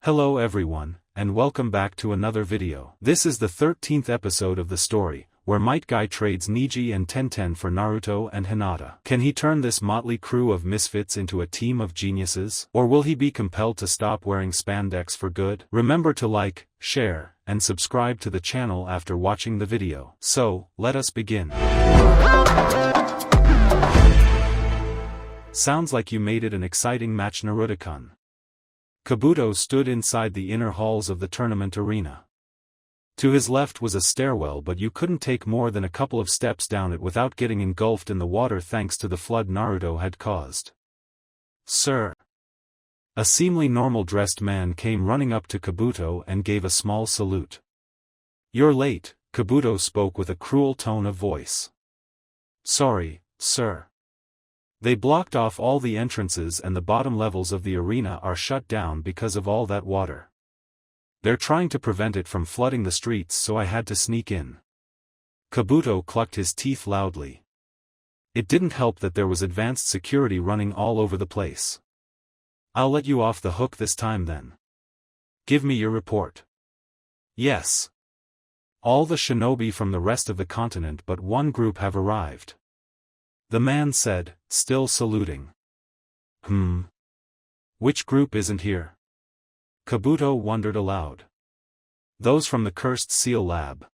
Hello everyone, and welcome back to another video. This is the 13th episode of the story, where Might Guy trades Neji and Tenten for Naruto and Hinata. Can he turn this motley crew of misfits into a team of geniuses? Or will he be compelled to stop wearing spandex for good? Remember to like, share, and subscribe to the channel after watching the video. So, let us begin. Sounds like you made it an exciting match, Naruto-kun. Kabuto stood inside the inner halls of the tournament arena. To his left was a stairwell, but you couldn't take more than a couple of steps down it without getting engulfed in the water thanks to the flood Naruto had caused. "Sir." A seemingly normal-dressed man came running up to Kabuto and gave a small salute. "You're late," Kabuto spoke with a cruel tone of voice. "Sorry, sir. They blocked off all the entrances and the bottom levels of the arena are shut down because of all that water. They're trying to prevent it from flooding the streets, so I had to sneak in." Kabuto clucked his teeth loudly. It didn't help that there was advanced security running all over the place. "I'll let you off the hook this time then. Give me your report." "Yes. All the shinobi from the rest of the continent but one group have arrived," the man said, still saluting. Which group isn't here?" Kabuto wondered aloud. "Those from the Cursed Seal Lab.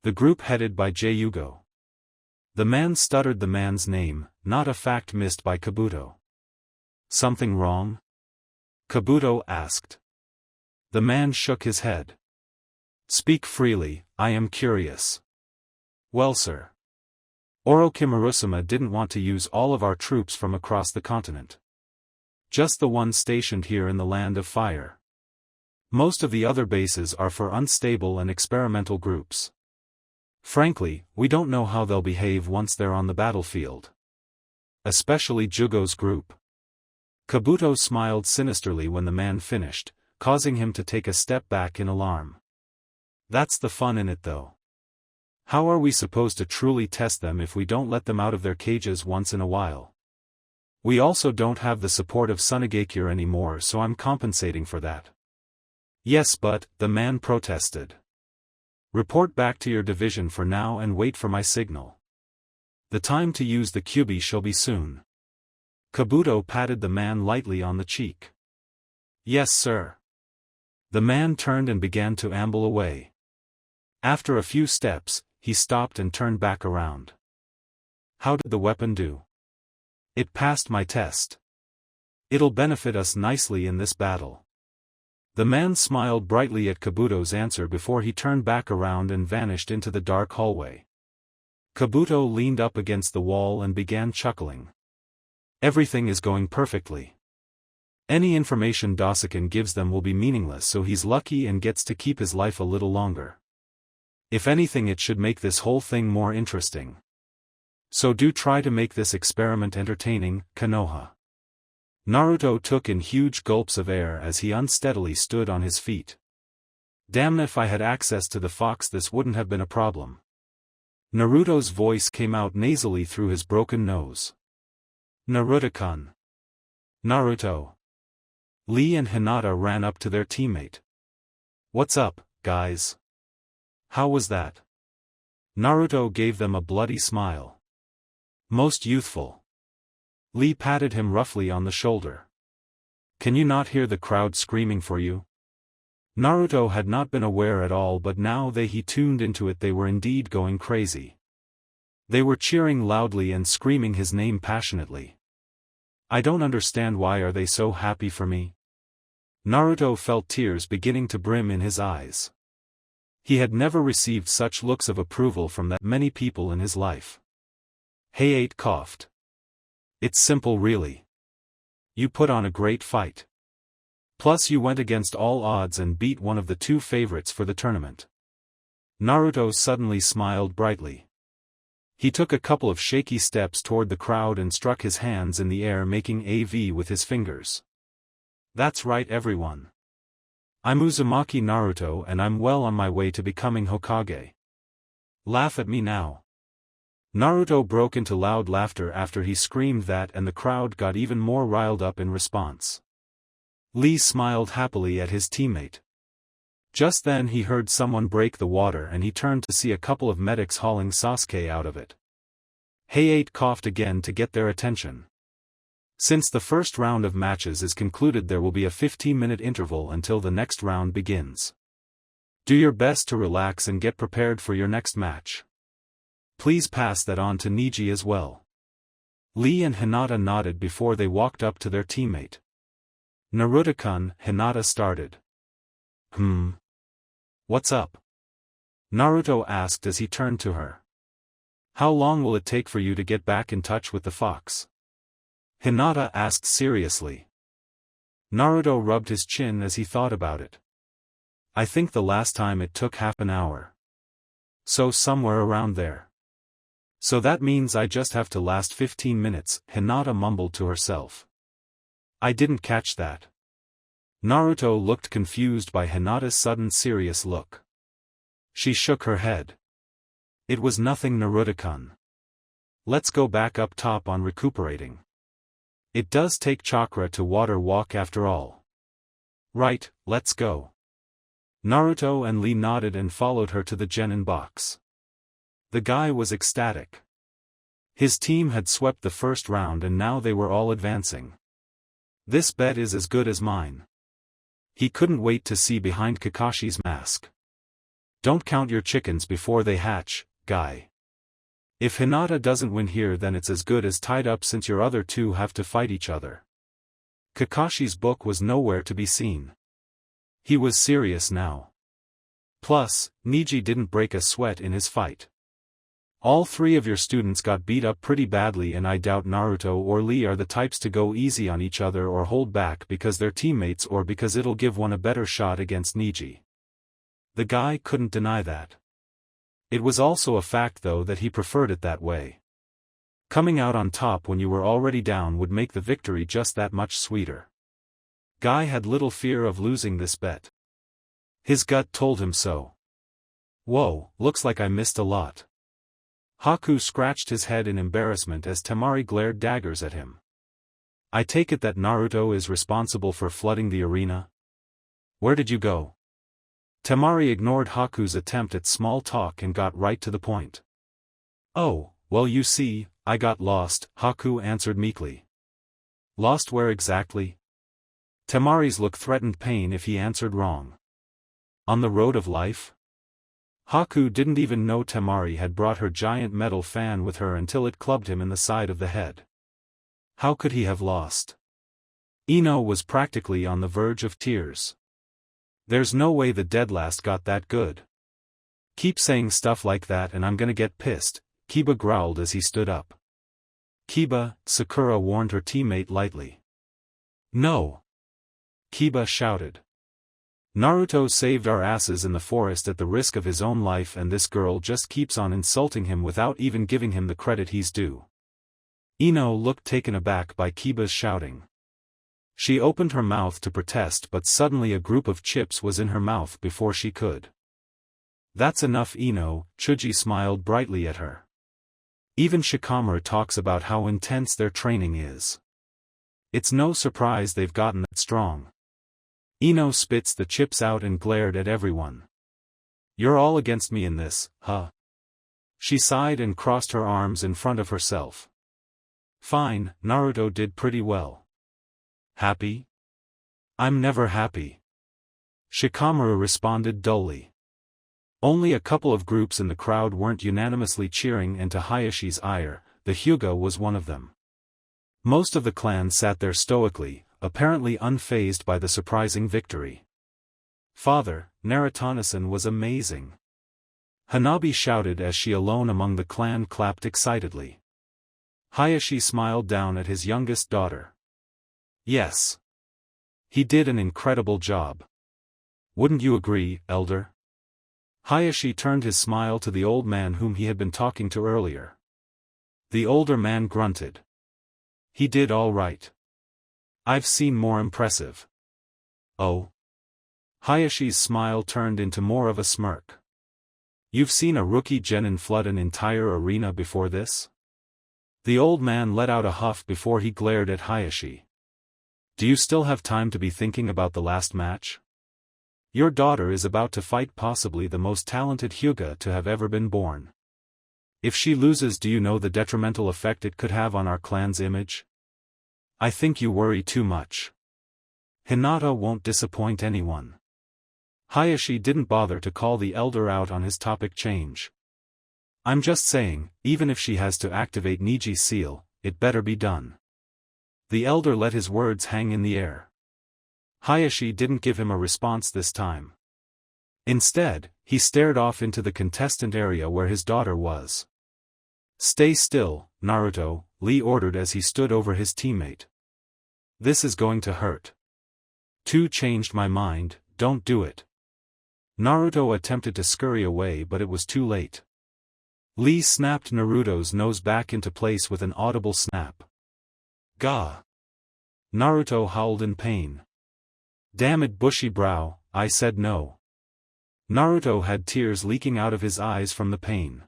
The group headed by Yugo." The man stuttered the man's name, not a fact missed by Kabuto. "Something wrong?" Kabuto asked. The man shook his head. "Speak freely, I am curious." "Well, sir. Orochimaru-sama didn't want to use all of our troops from across the continent. Just the one stationed here in the Land of Fire. Most of the other bases are for unstable and experimental groups. Frankly, we don't know how they'll behave once they're on the battlefield. Especially Jugo's group." Kabuto smiled sinisterly when the man finished, causing him to take a step back in alarm. "That's the fun in it though. How are we supposed to truly test them if we don't let them out of their cages once in a while? We also don't have the support of Tsunagakure anymore, so I'm compensating for that." "Yes, but," the man protested. "Report back to your division for now and wait for my signal. The time to use the Kyuubi shall be soon." Kabuto patted the man lightly on the cheek. "Yes, sir." The man turned and began to amble away. After a few steps, he stopped and turned back around. "How did the weapon do?" "It passed my test. It'll benefit us nicely in this battle." The man smiled brightly at Kabuto's answer before he turned back around and vanished into the dark hallway. Kabuto leaned up against the wall and began chuckling. Everything is going perfectly. Any information Dasuken gives them will be meaningless, so he's lucky and gets to keep his life a little longer. If anything, it should make this whole thing more interesting. So do try to make this experiment entertaining, Konoha. Naruto took in huge gulps of air as he unsteadily stood on his feet. Damn, if I had access to the fox this wouldn't have been a problem. Naruto's voice came out nasally through his broken nose. "Naruto-kun." "Naruto." Lee and Hinata ran up to their teammate. "What's up, guys? How was that?" Naruto gave them a bloody smile. "Most youthful." Lee patted him roughly on the shoulder. "Can you not hear the crowd screaming for you?" Naruto had not been aware at all, but now he tuned into it. They were indeed going crazy. They were cheering loudly and screaming his name passionately. "I don't understand, why are they so happy for me?" Naruto felt tears beginning to brim in his eyes. He had never received such looks of approval from that many people in his life. Hayate coughed. "It's simple really. You put on a great fight. Plus you went against all odds and beat one of the two favorites for the tournament." Naruto suddenly smiled brightly. He took a couple of shaky steps toward the crowd and struck his hands in the air, making a V with his fingers. "That's right, everyone. I'm Uzumaki Naruto and I'm well on my way to becoming Hokage. Laugh at me now." Naruto broke into loud laughter after he screamed that, and the crowd got even more riled up in response. Lee smiled happily at his teammate. Just then he heard someone break the water and he turned to see a couple of medics hauling Sasuke out of it. Hayate coughed again to get their attention. Since the first round of matches is concluded, there will be a 15-minute interval until the next round begins. Do your best to relax and get prepared for your next match. Please pass that on to Neji as well. Lee and Hinata nodded before they walked up to their teammate. Naruto-kun, Hinata started. What's up? Naruto asked as he turned to her. How long will it take for you to get back in touch with the fox? Hinata asked seriously. Naruto rubbed his chin as he thought about it. I think the last time it took half an hour. So somewhere around there. So that means I just have to last 15 minutes, Hinata mumbled to herself. I didn't catch that. Naruto looked confused by Hinata's sudden serious look. She shook her head. It was nothing, Naruto-kun. Let's go back up top on recuperating. It does take chakra to water walk after all. Right, let's go. Naruto and Lee nodded and followed her to the genin box. The guy was ecstatic. His team had swept the first round and now they were all advancing. This bet is as good as mine. He couldn't wait to see behind Kakashi's mask. Don't count your chickens before they hatch, guy. If Hinata doesn't win here, then it's as good as tied up since your other two have to fight each other. Kakashi's book was nowhere to be seen. He was serious now. Plus, Neji didn't break a sweat in his fight. All three of your students got beat up pretty badly and I doubt Naruto or Lee are the types to go easy on each other or hold back because they're teammates or because it'll give one a better shot against Neji. The guy couldn't deny that. It was also a fact though that he preferred it that way. Coming out on top when you were already down would make the victory just that much sweeter. Guy had little fear of losing this bet. His gut told him so. Whoa, looks like I missed a lot. Haku scratched his head in embarrassment as Temari glared daggers at him. I take it that Naruto is responsible for flooding the arena? Where did you go? Temari ignored Haku's attempt at small talk and got right to the point. Oh, well you see, I got lost, Haku answered meekly. Lost where exactly? Temari's look threatened pain if he answered wrong. On the road of life? Haku didn't even know Temari had brought her giant metal fan with her until it clubbed him in the side of the head. How could he have lost? Ino was practically on the verge of tears. There's no way the deadlast got that good. Keep saying stuff like that and I'm gonna get pissed, Kiba growled as he stood up. Kiba, Sakura warned her teammate lightly. No! Kiba shouted. Naruto saved our asses in the forest at the risk of his own life and this girl just keeps on insulting him without even giving him the credit he's due. Ino looked taken aback by Kiba's shouting. She opened her mouth to protest but suddenly a group of chips was in her mouth before she could. That's enough, Ino, Chuji smiled brightly at her. Even Shikamaru talks about how intense their training is. It's no surprise they've gotten that strong. Ino spits the chips out and glared at everyone. You're all against me in this, huh? She sighed and crossed her arms in front of herself. Fine, Naruto did pretty well. Happy? I'm never happy. Shikamaru responded dully. Only a couple of groups in the crowd weren't unanimously cheering and to Hayashi's ire, the Hyuga was one of them. Most of the clan sat there stoically, apparently unfazed by the surprising victory. Father, Naruto-san was amazing. Hanabi shouted as she alone among the clan clapped excitedly. Hayashi smiled down at his youngest daughter. Yes. He did an incredible job. Wouldn't you agree, elder? Hayashi turned his smile to the old man whom he had been talking to earlier. The older man grunted. He did all right. I've seen more impressive. Oh? Hayashi's smile turned into more of a smirk. You've seen a rookie genin flood an entire arena before this? The old man let out a huff before he glared at Hayashi. Do you still have time to be thinking about the last match? Your daughter is about to fight possibly the most talented Hyuga to have ever been born. If she loses, do you know the detrimental effect it could have on our clan's image? I think you worry too much. Hinata won't disappoint anyone. Hayashi didn't bother to call the elder out on his topic change. I'm just saying, even if she has to activate Niji's seal, it better be done. The elder let his words hang in the air. Hayashi didn't give him a response this time. Instead, he stared off into the contestant area where his daughter was. Stay still, Naruto, Lee ordered as he stood over his teammate. This is going to hurt. Changed my mind, don't do it. Naruto attempted to scurry away but it was too late. Lee snapped Naruto's nose back into place with an audible snap. Gah! Naruto howled in pain. Damn it, bushy brow, I said no. Naruto had tears leaking out of his eyes from the pain.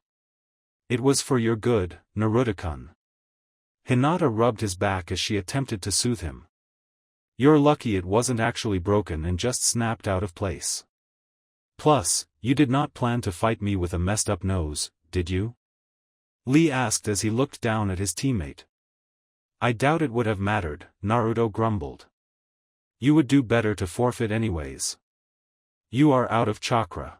It was for your good, Naruto-kun. Hinata rubbed his back as she attempted to soothe him. You're lucky it wasn't actually broken and just snapped out of place. Plus, you did not plan to fight me with a messed up nose, did you? Lee asked as he looked down at his teammate. I doubt it would have mattered, Naruto grumbled. You would do better to forfeit anyways. You are out of chakra.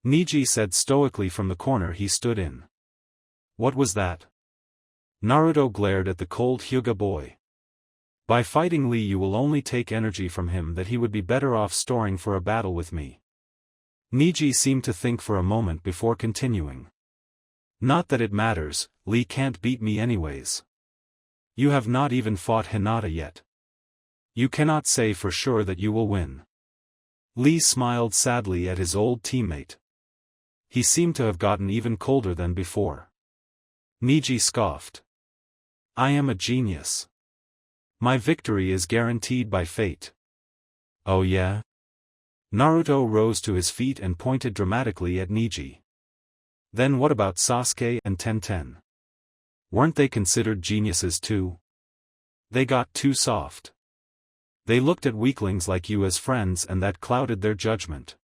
Niji said stoically from the corner he stood in. What was that? Naruto glared at the cold Hyuga boy. By fighting Lee you will only take energy from him that he would be better off storing for a battle with me. Niji seemed to think for a moment before continuing. Not that it matters, Lee can't beat me anyways. You have not even fought Hinata yet. You cannot say for sure that you will win. Lee smiled sadly at his old teammate. He seemed to have gotten even colder than before. Niji scoffed. I am a genius. My victory is guaranteed by fate. Oh yeah? Naruto rose to his feet and pointed dramatically at Niji. Then what about Sasuke and Tenten? Weren't they considered geniuses too? They got too soft. They looked at weaklings like you as friends and that clouded their judgment.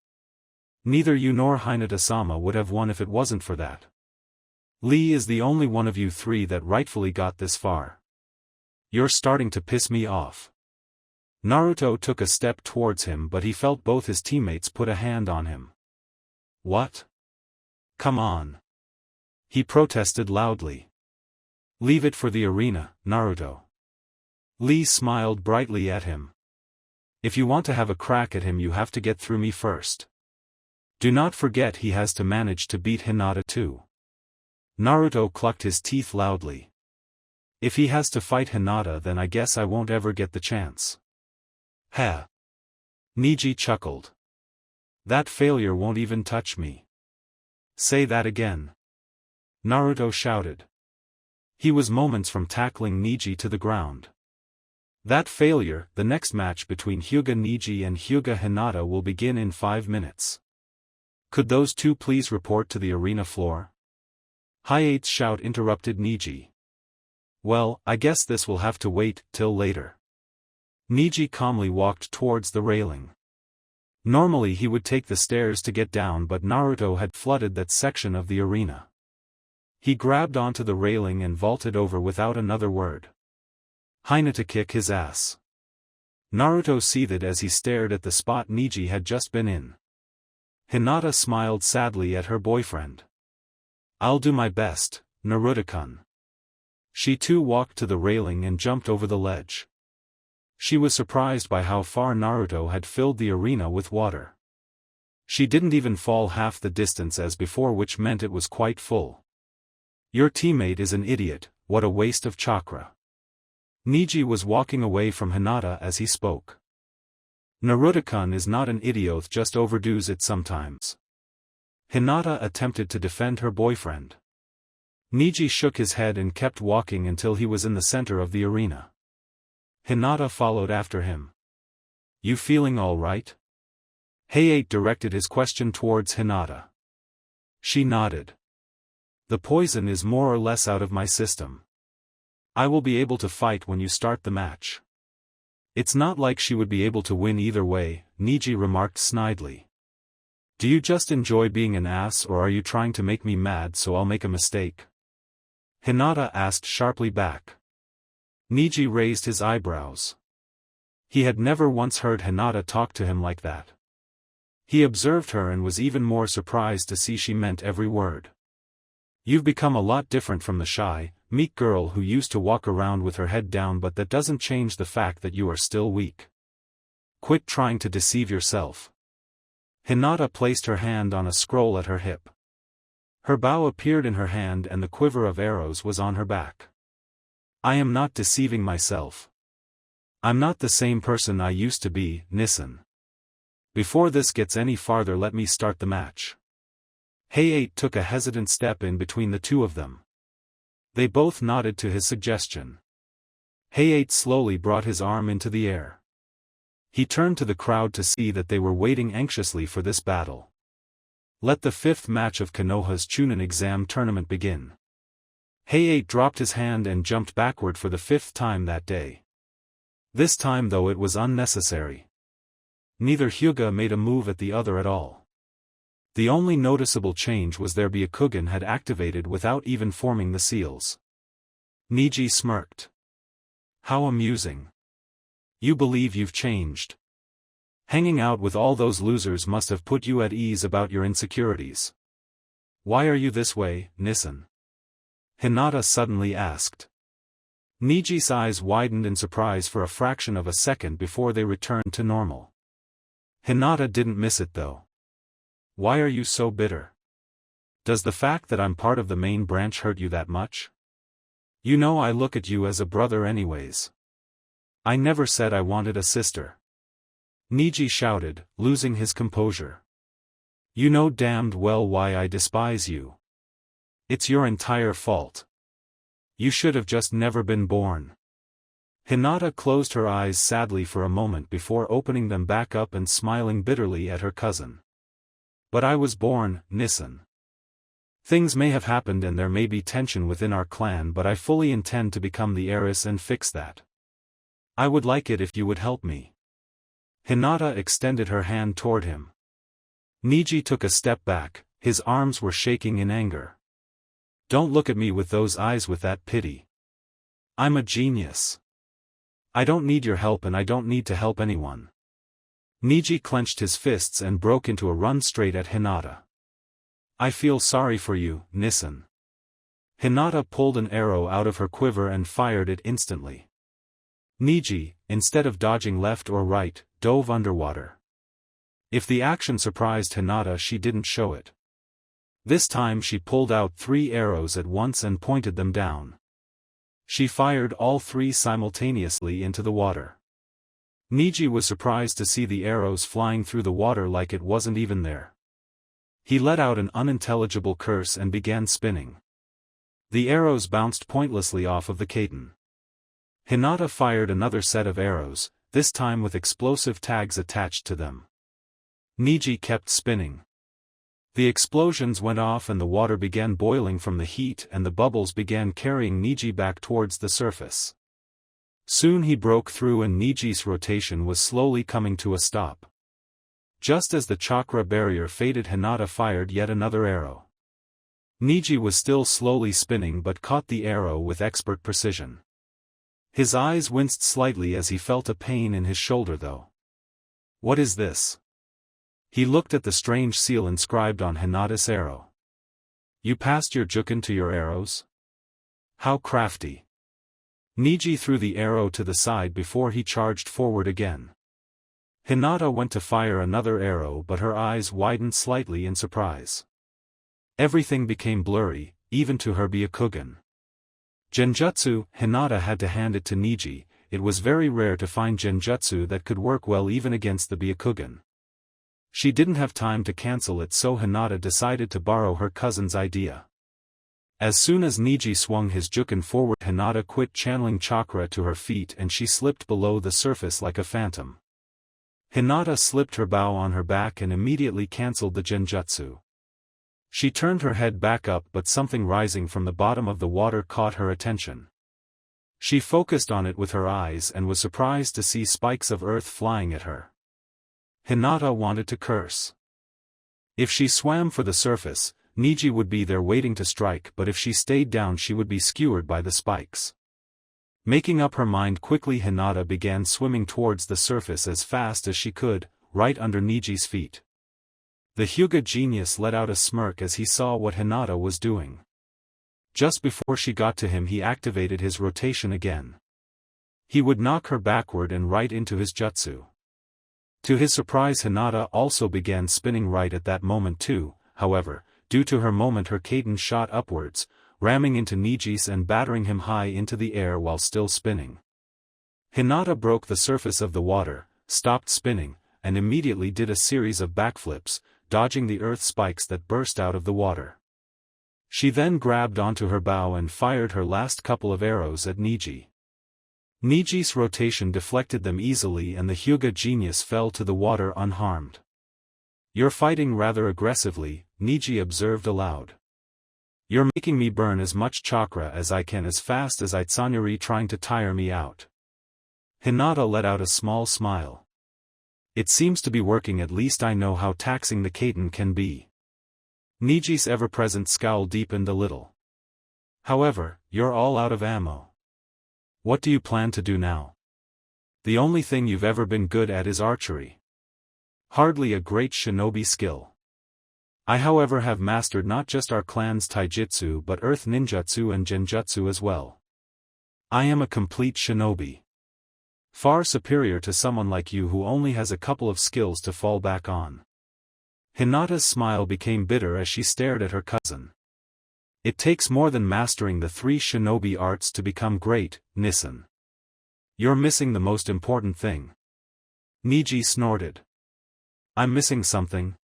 Neither you nor Hinata-sama would have won if it wasn't for that. Lee is the only one of you three that rightfully got this far. You're starting to piss me off. Naruto took a step towards him but he felt both his teammates put a hand on him. What? Come on. He protested loudly. Leave it for the arena, Naruto. Lee smiled brightly at him. If you want to have a crack at him you have to get through me first. Do not forget he has to manage to beat Hinata too. Naruto clucked his teeth loudly. If he has to fight Hinata then I guess I won't ever get the chance. Ha! Niji chuckled. That failure won't even touch me. Say that again. Naruto shouted. He was moments from tackling Niji to the ground. That failure, the next match between Hyuga Niji and Hyuga Hinata will begin in 5 minutes. Could those two please report to the arena floor? Hayate's shout interrupted Niji. Well, I guess this will have to wait till later. Niji calmly walked towards the railing. Normally he would take the stairs to get down but Naruto had flooded that section of the arena. He grabbed onto the railing and vaulted over without another word. Hinata kick his ass. Naruto seethed as he stared at the spot Niji had just been in. Hinata smiled sadly at her boyfriend. I'll do my best, Naruto-kun. She too walked to the railing and jumped over the ledge. She was surprised by how far Naruto had filled the arena with water. She didn't even fall half the distance as before, which meant it was quite full. Your teammate is an idiot, what a waste of chakra. Niji was walking away from Hinata as he spoke. Naruto-kun is not an idiot, just overdoes it sometimes. Hinata attempted to defend her boyfriend. Niji shook his head and kept walking until he was in the center of the arena. Hinata followed after him. You feeling all right? Hayate directed his question towards Hinata. She nodded. The poison is more or less out of my system. I will be able to fight when you start the match. It's not like she would be able to win either way, Niji remarked snidely. Do you just enjoy being an ass or are you trying to make me mad so I'll make a mistake? Hinata asked sharply back. Niji raised his eyebrows. He had never once heard Hinata talk to him like that. He observed her and was even more surprised to see she meant every word. You've become a lot different from the shy, meek girl who used to walk around with her head down, but that doesn't change the fact that you are still weak. Quit trying to deceive yourself. Hinata placed her hand on a scroll at her hip. Her bow appeared in her hand and the quiver of arrows was on her back. I am not deceiving myself. I'm not the same person I used to be, Nissen. Before this gets any farther, let me start the match. Hayate took a hesitant step in between the two of them. They both nodded to his suggestion. Hayate slowly brought his arm into the air. He turned to the crowd to see that they were waiting anxiously for this battle. Let the 5th match of Konoha's Chunin exam tournament begin. Hayate dropped his hand and jumped backward for the 5th time that day. This time though it was unnecessary. Neither Hyuga made a move at the other at all. The only noticeable change was their Byakugan had activated without even forming the seals. Niji smirked. How amusing. You believe you've changed. Hanging out with all those losers must have put you at ease about your insecurities. Why are you this way, Nissen? Hinata suddenly asked. Niji's eyes widened in surprise for a fraction of a second before they returned to normal. Hinata didn't miss it though. Why are you so bitter? Does the fact that I'm part of the main branch hurt you that much? You know I look at you as a brother anyways. I never said I wanted a sister. Niji shouted, losing his composure. You know damned well why I despise you. It's your entire fault. You should have just never been born. Hinata closed her eyes sadly for a moment before opening them back up and smiling bitterly at her cousin. But I was born, Nissen. Things may have happened and there may be tension within our clan, but I fully intend to become the heiress and fix that. I would like it if you would help me. Hinata extended her hand toward him. Niji took a step back, his arms were shaking in anger. Don't look at me with those eyes with that pity. I'm a genius. I don't need your help and I don't need to help anyone. Niji clenched his fists and broke into a run straight at Hinata. I feel sorry for you, Nissen. Hinata pulled an arrow out of her quiver and fired it instantly. Niji, instead of dodging left or right, dove underwater. If the action surprised Hinata, she didn't show it. This time she pulled out 3 arrows at once and pointed them down. She fired all 3 simultaneously into the water. Niji was surprised to see the arrows flying through the water like it wasn't even there. He let out an unintelligible curse and began spinning. The arrows bounced pointlessly off of the kaiten. Hinata fired another set of arrows, this time with explosive tags attached to them. Niji kept spinning. The explosions went off and the water began boiling from the heat and the bubbles began carrying Niji back towards the surface. Soon he broke through and Niji's rotation was slowly coming to a stop. Just as the chakra barrier faded, Hinata fired yet another arrow. Niji was still slowly spinning but caught the arrow with expert precision. His eyes winced slightly as he felt a pain in his shoulder though. What is this? He looked at the strange seal inscribed on Hinata's arrow. You passed your juken to your arrows? How crafty. Niji threw the arrow to the side before he charged forward again. Hinata went to fire another arrow but her eyes widened slightly in surprise. Everything became blurry, even to her Byakugan. Genjutsu, Hinata had to hand it to Niji, it was very rare to find genjutsu that could work well even against the Byakugan. She didn't have time to cancel it, so Hinata decided to borrow her cousin's idea. As soon as Niji swung his juken forward, Hinata quit channeling chakra to her feet and she slipped below the surface like a phantom. Hinata slipped her bow on her back and immediately cancelled the genjutsu. She turned her head back up but something rising from the bottom of the water caught her attention. She focused on it with her eyes and was surprised to see spikes of earth flying at her. Hinata wanted to curse. If she swam for the surface, Niji would be there waiting to strike, but if she stayed down she would be skewered by the spikes. Making up her mind quickly, Hinata began swimming towards the surface as fast as she could, right under Niji's feet. The Hyuga genius let out a smirk as he saw what Hinata was doing. Just before she got to him he activated his rotation again. He would knock her backward and right into his jutsu. To his surprise, Hinata also began spinning right at that moment too. However, due to her moment her cadence shot upwards, ramming into Niji's and battering him high into the air while still spinning. Hinata broke the surface of the water, stopped spinning, and immediately did a series of backflips, dodging the earth spikes that burst out of the water. She then grabbed onto her bow and fired her last couple of arrows at Niji. Niji's rotation deflected them easily and the Hyuga genius fell to the water unharmed. "You're fighting rather aggressively," Niji observed aloud. "You're making me burn as much chakra as I can as fast as Itsunari trying to tire me out." Hinata let out a small smile. "It seems to be working, at least I know how taxing the Kaiten can be." Niji's ever-present scowl deepened a little. "However, you're all out of ammo. What do you plan to do now? The only thing you've ever been good at is archery. Hardly a great shinobi skill. I however have mastered not just our clan's taijutsu but earth ninjutsu and genjutsu as well. I am a complete shinobi. Far superior to someone like you who only has a couple of skills to fall back on." Hinata's smile became bitter as she stared at her cousin. "It takes more than mastering the 3 shinobi arts to become great, Nissen. You're missing the most important thing." Niji snorted. "I'm missing something?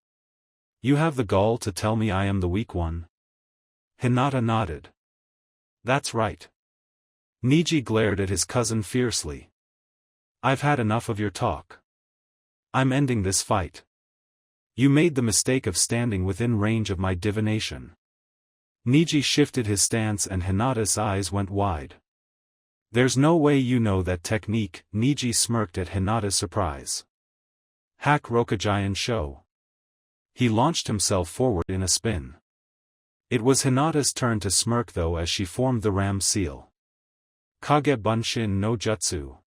You have the gall to tell me I am the weak one?" Hinata nodded. "That's right." Niji glared at his cousin fiercely. "I've had enough of your talk. I'm ending this fight. You made the mistake of standing within range of my divination." Niji shifted his stance and Hinata's eyes went wide. "There's no way you know that technique," Niji smirked at Hinata's surprise. "Hack Rokugian Show." He launched himself forward in a spin. It was Hinata's turn to smirk though as she formed the ram seal. Kage Bunshin no Jutsu.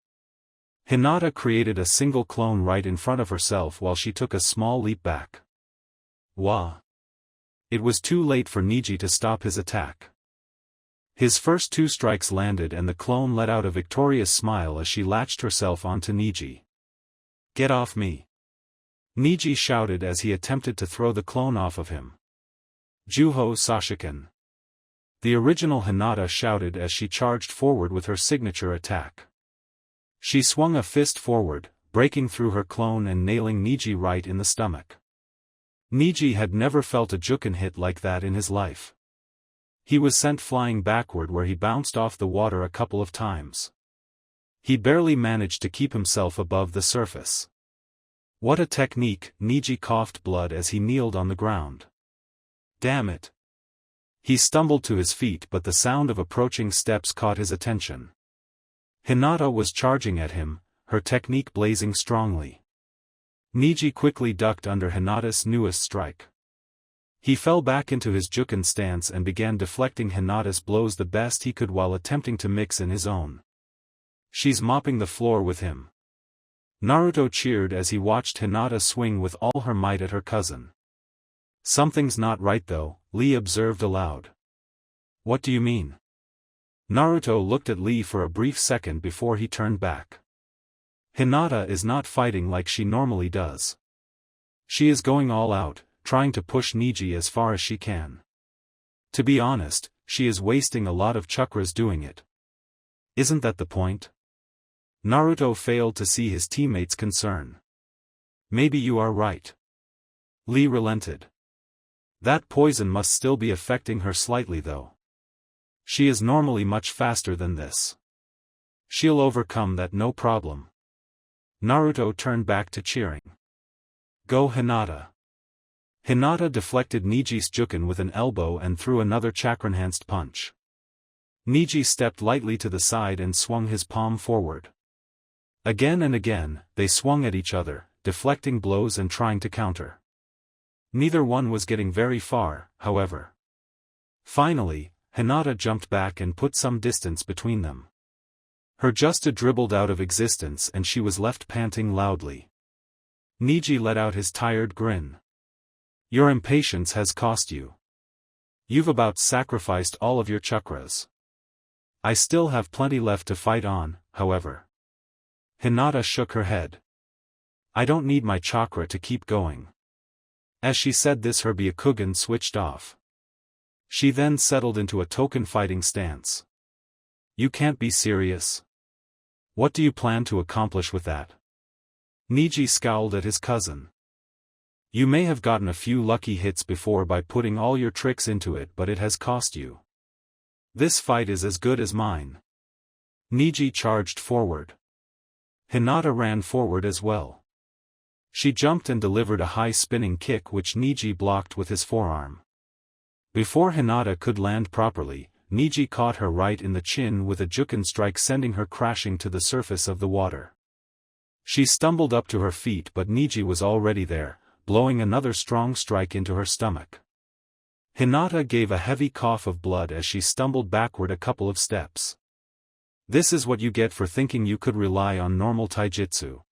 Hinata created a single clone right in front of herself while she took a small leap back. Wah! It was too late for Niji to stop his attack. His first 2 strikes landed and the clone let out a victorious smile as she latched herself onto Niji. "Get off me!" Niji shouted as he attempted to throw the clone off of him. "Juho Sashiken!" The original Hinata shouted as she charged forward with her signature attack. She swung a fist forward, breaking through her clone and nailing Niji right in the stomach. Niji had never felt a Juken hit like that in his life. He was sent flying backward where he bounced off the water a couple of times. He barely managed to keep himself above the surface. "What a technique!" Niji coughed blood as he kneeled on the ground. "Damn it!" He stumbled to his feet but the sound of approaching steps caught his attention. Hinata was charging at him, her technique blazing strongly. Niji quickly ducked under Hinata's newest strike. He fell back into his Juken stance and began deflecting Hinata's blows the best he could while attempting to mix in his own. "She's mopping the floor with him." Naruto cheered as he watched Hinata swing with all her might at her cousin. "Something's not right though," Lee observed aloud. "What do you mean?" Naruto looked at Lee for a brief second before he turned back. "Hinata is not fighting like she normally does. She is going all out, trying to push Niji as far as she can. To be honest, she is wasting a lot of chakras doing it. Isn't that the point?" Naruto failed to see his teammate's concern. "Maybe you are right." Lee relented. "That poison must still be affecting her slightly though. She is normally much faster than this. She'll overcome that no problem." Naruto turned back to cheering. "Go Hinata." Hinata deflected Niji's Juken with an elbow and threw another chakra-enhanced punch. Niji stepped lightly to the side and swung his palm forward. Again and again, they swung at each other, deflecting blows and trying to counter. Neither one was getting very far, however. Finally, Hinata jumped back and put some distance between them. Her Justa dribbled out of existence and she was left panting loudly. Niji let out his tired grin. Your impatience has cost you. You've about sacrificed all of your chakras. I still have plenty left to fight on, however. Hinata shook her head. I don't need my chakra to keep going. As she said this, her Byakugan switched off. She then settled into a token fighting stance. You can't be serious. What do you plan to accomplish with that? Niji scowled at his cousin. You may have gotten a few lucky hits before by putting all your tricks into it, but it has cost you. This fight is as good as mine. Niji charged forward. Hinata ran forward as well. She jumped and delivered a high spinning kick which Niji blocked with his forearm. Before Hinata could land properly, Niji caught her right in the chin with a Juken strike, sending her crashing to the surface of the water. She stumbled up to her feet, but Niji was already there, blowing another strong strike into her stomach. Hinata gave a heavy cough of blood as she stumbled backward a couple of steps. This is what you get for thinking you could rely on normal taijutsu.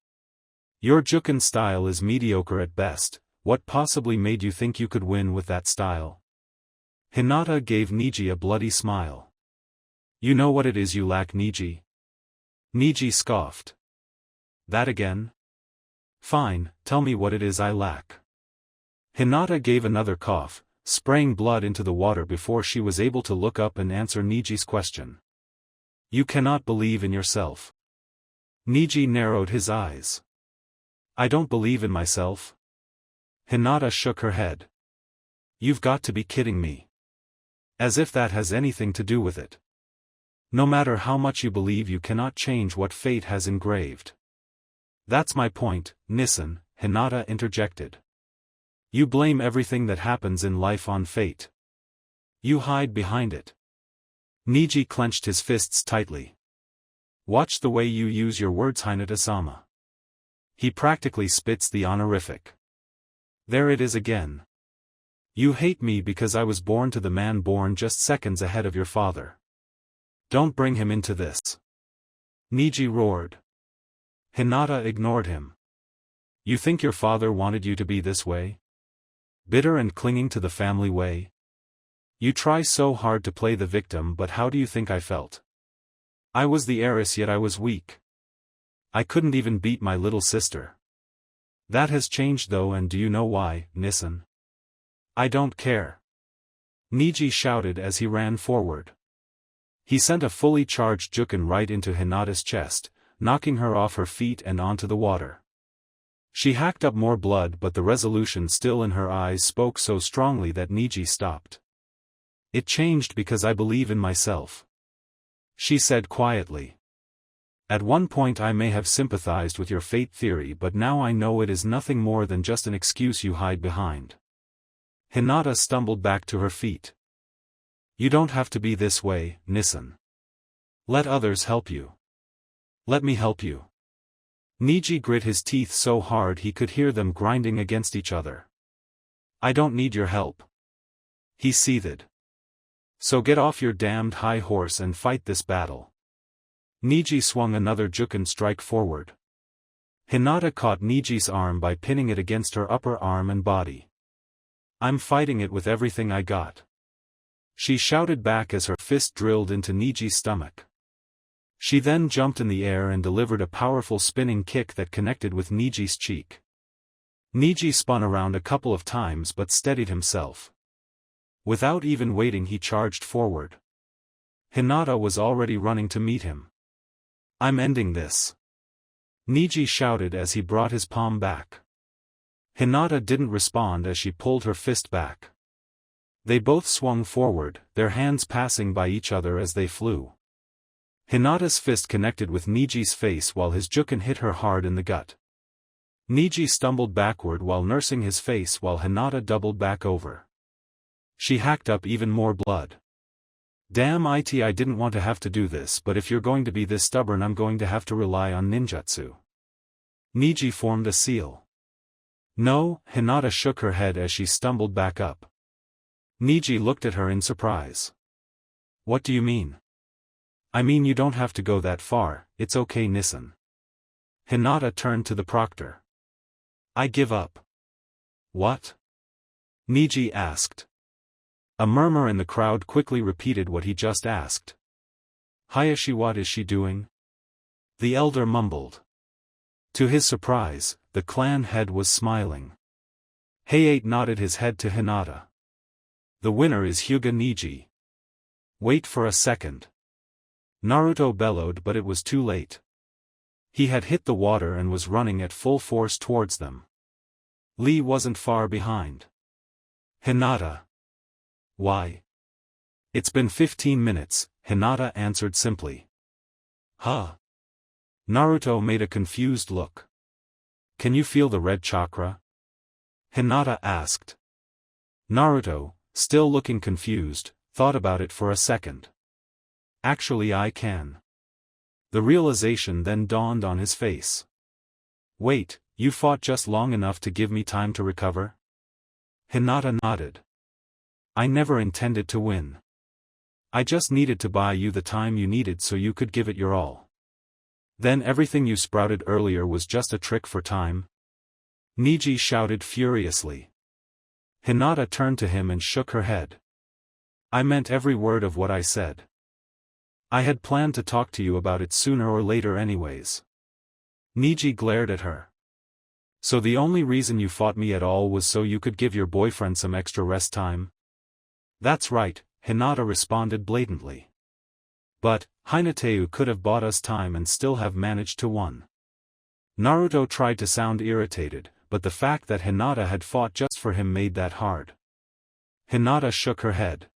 Your Juken style is mediocre at best. What possibly made you think you could win with that style? Hinata gave Niji a bloody smile. You know what it is you lack, Niji? Niji scoffed. That again? Fine, tell me what it is I lack. Hinata gave another cough, spraying blood into the water before she was able to look up and answer Niji's question. You cannot believe in yourself. Niji narrowed his eyes. I don't believe in myself. Hinata shook her head. You've got to be kidding me. As if that has anything to do with it. No matter how much you believe, you cannot change what fate has engraved. That's my point, Nissen, Hinata interjected. You blame everything that happens in life on fate. You hide behind it. Niji clenched his fists tightly. Watch the way you use your words, Hinata-sama. He practically spits the honorific. There it is again. You hate me because I was born to the man born just seconds ahead of your father. Don't bring him into this. Niji roared. Hinata ignored him. You think your father wanted you to be this way? Bitter and clinging to the family way? You try so hard to play the victim, but how do you think I felt? I was the heiress, yet I was weak. I couldn't even beat my little sister. That has changed though, and do you know why, Nissen? I don't care. Niji shouted as he ran forward. He sent a fully charged Juken right into Hinata's chest, knocking her off her feet and onto the water. She hacked up more blood, but the resolution still in her eyes spoke so strongly that Niji stopped. It changed because I believe in myself. She said quietly. At one point I may have sympathized with your fate theory, but now I know it is nothing more than just an excuse you hide behind. Hinata stumbled back to her feet. You don't have to be this way, Nissen. Let others help you. Let me help you. Niji grit his teeth so hard he could hear them grinding against each other. I don't need your help. He seethed. So get off your damned high horse and fight this battle. Niji swung another Juken strike forward. Hinata caught Niji's arm by pinning it against her upper arm and body. I'm fighting it with everything I got. She shouted back as her fist drilled into Niji's stomach. She then jumped in the air and delivered a powerful spinning kick that connected with Niji's cheek. Niji spun around a couple of times but steadied himself. Without even waiting, he charged forward. Hinata was already running to meet him. I'm ending this. Niji shouted as he brought his palm back. Hinata didn't respond as she pulled her fist back. They both swung forward, their hands passing by each other as they flew. Hinata's fist connected with Niji's face while his Juken hit her hard in the gut. Niji stumbled backward while nursing his face while Hinata doubled back over. She hacked up even more blood. Damn it, I didn't want to have to do this, but if you're going to be this stubborn I'm going to have to rely on ninjutsu. Niji formed a seal. No, Hinata shook her head as she stumbled back up. Niji looked at her in surprise. What do you mean? I mean you don't have to go that far, it's okay Nissan. Hinata turned to the proctor. I give up. What? Niji asked. A murmur in the crowd quickly repeated what he just asked. Hayashi, what is she doing? The elder mumbled. To his surprise, the clan head was smiling. Hayate nodded his head to Hinata. The winner is Hyuga Niji. Wait for a second. Naruto bellowed, but it was too late. He had hit the water and was running at full force towards them. Lee wasn't far behind. Hinata. Why? It's been 15 minutes, Hinata answered simply. Huh? Naruto made a confused look. Can you feel the red chakra? Hinata asked. Naruto, still looking confused, thought about it for a second. Actually I can. The realization then dawned on his face. Wait, you fought just long enough to give me time to recover? Hinata nodded. I never intended to win. I just needed to buy you the time you needed so you could give it your all. Then everything you sprouted earlier was just a trick for time? Niji shouted furiously. Hinata turned to him and shook her head. I meant every word of what I said. I had planned to talk to you about it sooner or later anyways. Niji glared at her. So the only reason you fought me at all was so you could give your boyfriend some extra rest time? That's right, Hinata responded blatantly. But, Hinateu could have bought us time and still have managed to win. Naruto tried to sound irritated, but the fact that Hinata had fought just for him made that hard. Hinata shook her head.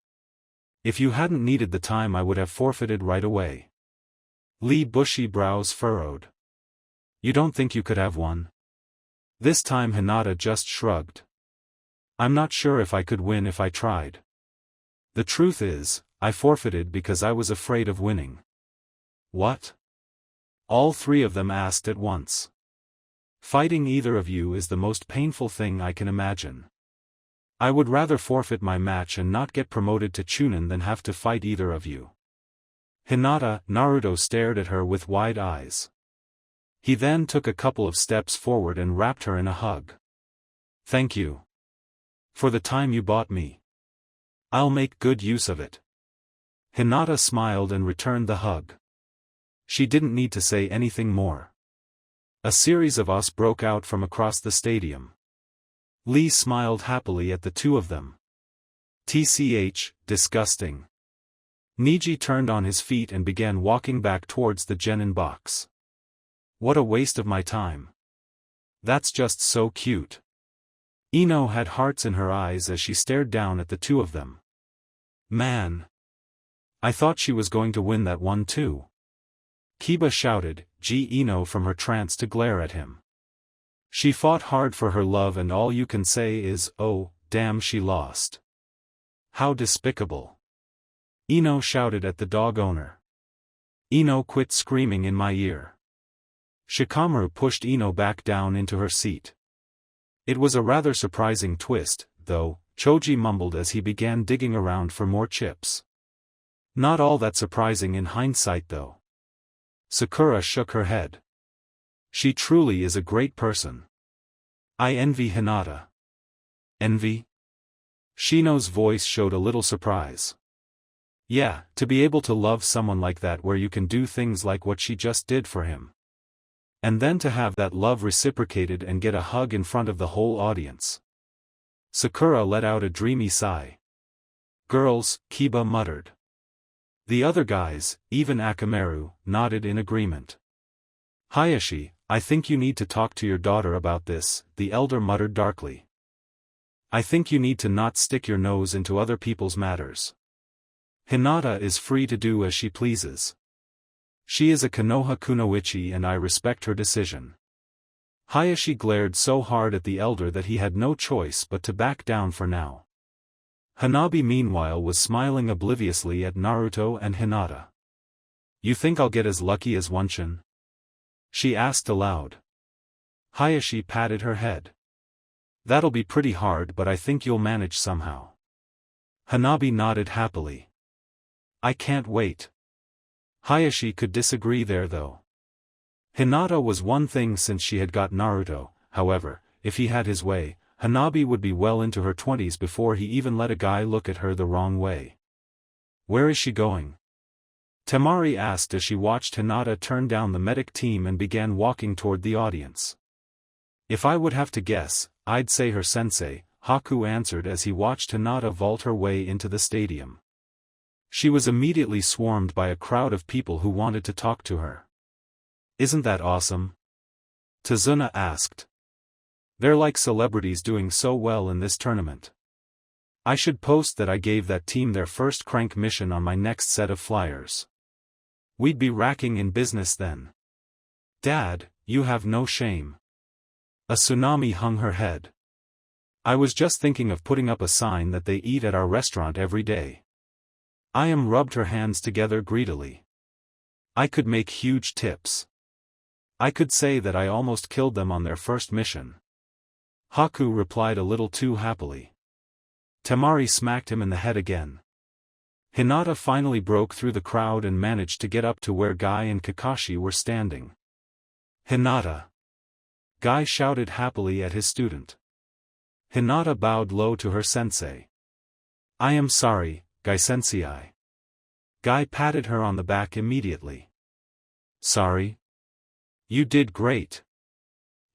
If you hadn't needed the time I would have forfeited right away. Lee bushy brows furrowed. You don't think you could have won? This time Hinata just shrugged. I'm not sure if I could win if I tried. The truth is, I forfeited because I was afraid of winning. What? All three of them asked at once. Fighting either of you is the most painful thing I can imagine. I would rather forfeit my match and not get promoted to Chunin than have to fight either of you. Hinata, Naruto stared at her with wide eyes. He then took a couple of steps forward and wrapped her in a hug. Thank you. For the time you bought me. I'll make good use of it. Hinata smiled and returned the hug. She didn't need to say anything more. A series of us broke out from across the stadium. Lee smiled happily at the two of them. TCH, disgusting. Niji turned on his feet and began walking back towards the genin box. What a waste of my time. That's just so cute. Ino had hearts in her eyes as she stared down at the two of them. Man. I thought she was going to win that one too. Kiba shouted, Ino from her trance to glare at him. She fought hard for her love and all you can say is, oh, damn she lost. How despicable. Ino shouted at the dog owner. Ino quit screaming in my ear. Shikamaru pushed Ino back down into her seat. It was a rather surprising twist, though, Choji mumbled as he began digging around for more chips. Not all that surprising in hindsight though. Sakura shook her head. She truly is a great person. I envy Hinata. Envy? Shino's voice showed a little surprise. Yeah, to be able to love someone like that where you can do things like what she just did for him. And then to have that love reciprocated and get a hug in front of the whole audience. Sakura let out a dreamy sigh. Girls, Kiba muttered. The other guys, even Akamaru, nodded in agreement. Hayashi, I think you need to talk to your daughter about this, the elder muttered darkly. I think you need to not stick your nose into other people's matters. Hinata is free to do as she pleases. She is a Konoha kunoichi and I respect her decision. Hayashi glared so hard at the elder that he had no choice but to back down for now. Hanabi meanwhile was smiling obliviously at Naruto and Hinata. You think I'll get as lucky as Wanshin? She asked aloud. Hayashi patted her head. That'll be pretty hard, but I think you'll manage somehow. Hanabi nodded happily. I can't wait. Hayashi could disagree there though. Hinata was one thing since she had got Naruto, however, if he had his way, Hanabi would be well into her 20s before he even let a guy look at her the wrong way. Where is she going? Temari asked as she watched Hinata turn down the medic team and began walking toward the audience. If I would have to guess, I'd say her sensei, Haku answered as he watched Hinata vault her way into the stadium. She was immediately swarmed by a crowd of people who wanted to talk to her. Isn't that awesome? Tazuna asked. They're like celebrities doing so well in this tournament. I should post that I gave that team their first crank mission on my next set of flyers. We'd be racking in business then. Dad, you have no shame. A tsunami hung her head. I was just thinking of putting up a sign that they eat at our restaurant every day. Ayam rubbed her hands together greedily. I could make huge tips. I could say that I almost killed them on their first mission. Haku replied a little too happily. Temari smacked him in the head again. Hinata finally broke through the crowd and managed to get up to where Guy and Kakashi were standing. Hinata! Guy shouted happily at his student. Hinata bowed low to her sensei. I am sorry, Guy sensei. Guy patted her on the back immediately. Sorry? You did great.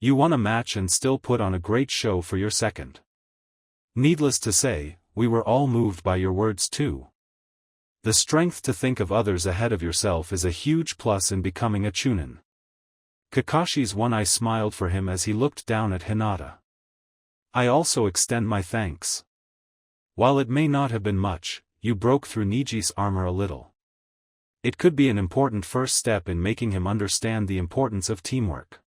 You won a match and still put on a great show for your second. Needless to say, we were all moved by your words too. The strength to think of others ahead of yourself is a huge plus in becoming a chunin. Kakashi's one eye smiled for him as he looked down at Hinata. I also extend my thanks. While it may not have been much, you broke through Niji's armor a little. It could be an important first step in making him understand the importance of teamwork.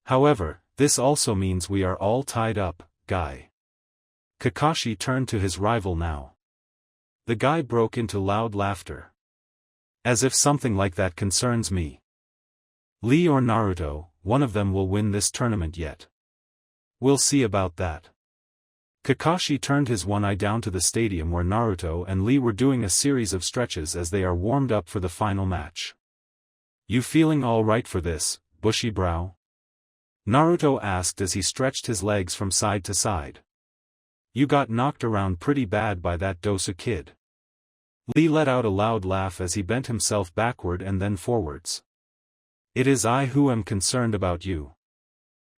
However, this also means we are all tied up, Guy. Kakashi turned to his rival now. The guy broke into loud laughter. As if something like that concerns me. Lee or Naruto, one of them will win this tournament yet. We'll see about that. Kakashi turned his one eye down to the stadium where Naruto and Lee were doing a series of stretches as they are warmed up for the final match. You feeling all right for this, bushy brow? Naruto asked as he stretched his legs from side to side. You got knocked around pretty bad by that Dosu kid. Lee let out a loud laugh as he bent himself backward and then forwards. It is I who am concerned about you.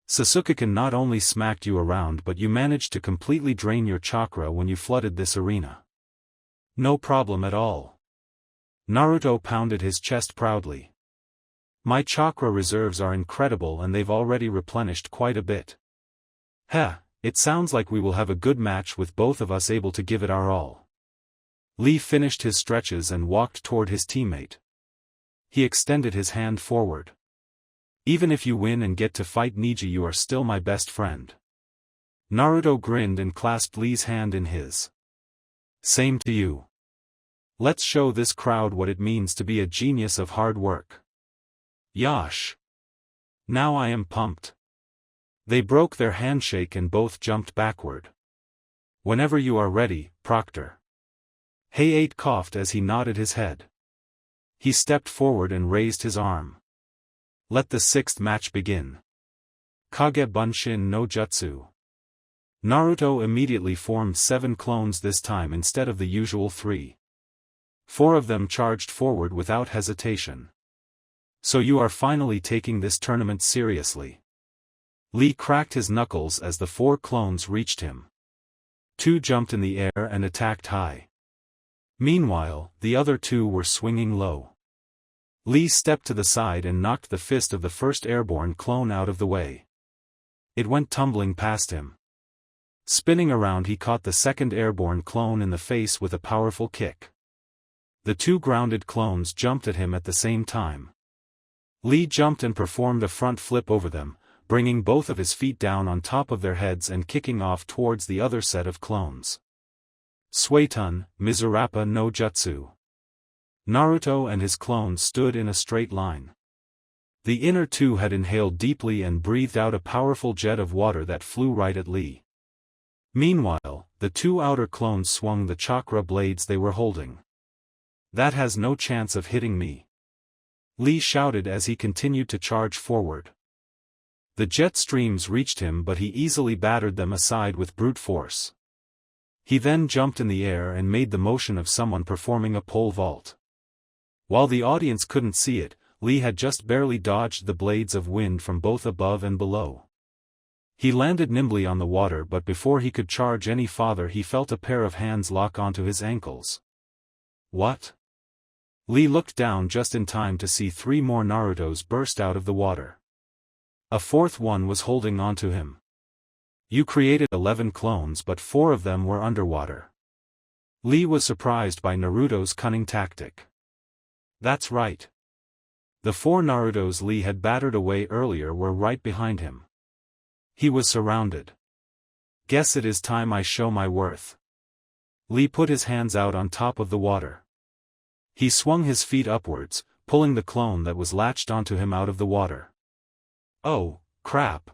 Sasuke not only smacked you around but you managed to completely drain your chakra when you flooded this arena. No problem at all. Naruto pounded his chest proudly. My chakra reserves are incredible and they've already replenished quite a bit. Heh, it sounds like we will have a good match with both of us able to give it our all. Lee finished his stretches and walked toward his teammate. He extended his hand forward. Even if you win and get to fight Niji, you are still my best friend. Naruto grinned and clasped Lee's hand in his. Same to you. Let's show this crowd what it means to be a genius of hard work. Yosh! Now I am pumped. They broke their handshake and both jumped backward. Whenever you are ready, Proctor. Hayate coughed as he nodded his head. He stepped forward and raised his arm. Let the sixth match begin. Kage Bunshin no Jutsu. Naruto immediately formed 7 clones this time instead of the usual 3. 4 of them charged forward without hesitation. So you are finally taking this tournament seriously. Lee cracked his knuckles as the 4 clones reached him. 2 jumped in the air and attacked high. Meanwhile, the other 2 were swinging low. Lee stepped to the side and knocked the fist of the first airborne clone out of the way. It went tumbling past him. Spinning around, he caught the second airborne clone in the face with a powerful kick. The 2 grounded clones jumped at him at the same time. Lee jumped and performed a front flip over them, bringing both of his feet down on top of their heads and kicking off towards the other set of clones. Suetun, Mizurappa no Jutsu. Naruto and his clones stood in a straight line. The inner two had inhaled deeply and breathed out a powerful jet of water that flew right at Lee. Meanwhile, the two outer clones swung the chakra blades they were holding. That has no chance of hitting me, Lee shouted as he continued to charge forward. The jet streams reached him, but he easily battered them aside with brute force. He then jumped in the air and made the motion of someone performing a pole vault. While the audience couldn't see it, Lee had just barely dodged the blades of wind from both above and below. He landed nimbly on the water, but before he could charge any farther he felt a pair of hands lock onto his ankles. What? Lee looked down just in time to see 3 more Narutos burst out of the water. A 4th one was holding onto him. You created 11 clones, but 4 of them were underwater. Lee was surprised by Naruto's cunning tactic. That's right. The 4 Narutos Lee had battered away earlier were right behind him. He was surrounded. Guess it is time I show my worth. Lee put his hands out on top of the water. He swung his feet upwards, pulling the clone that was latched onto him out of the water. Oh, crap!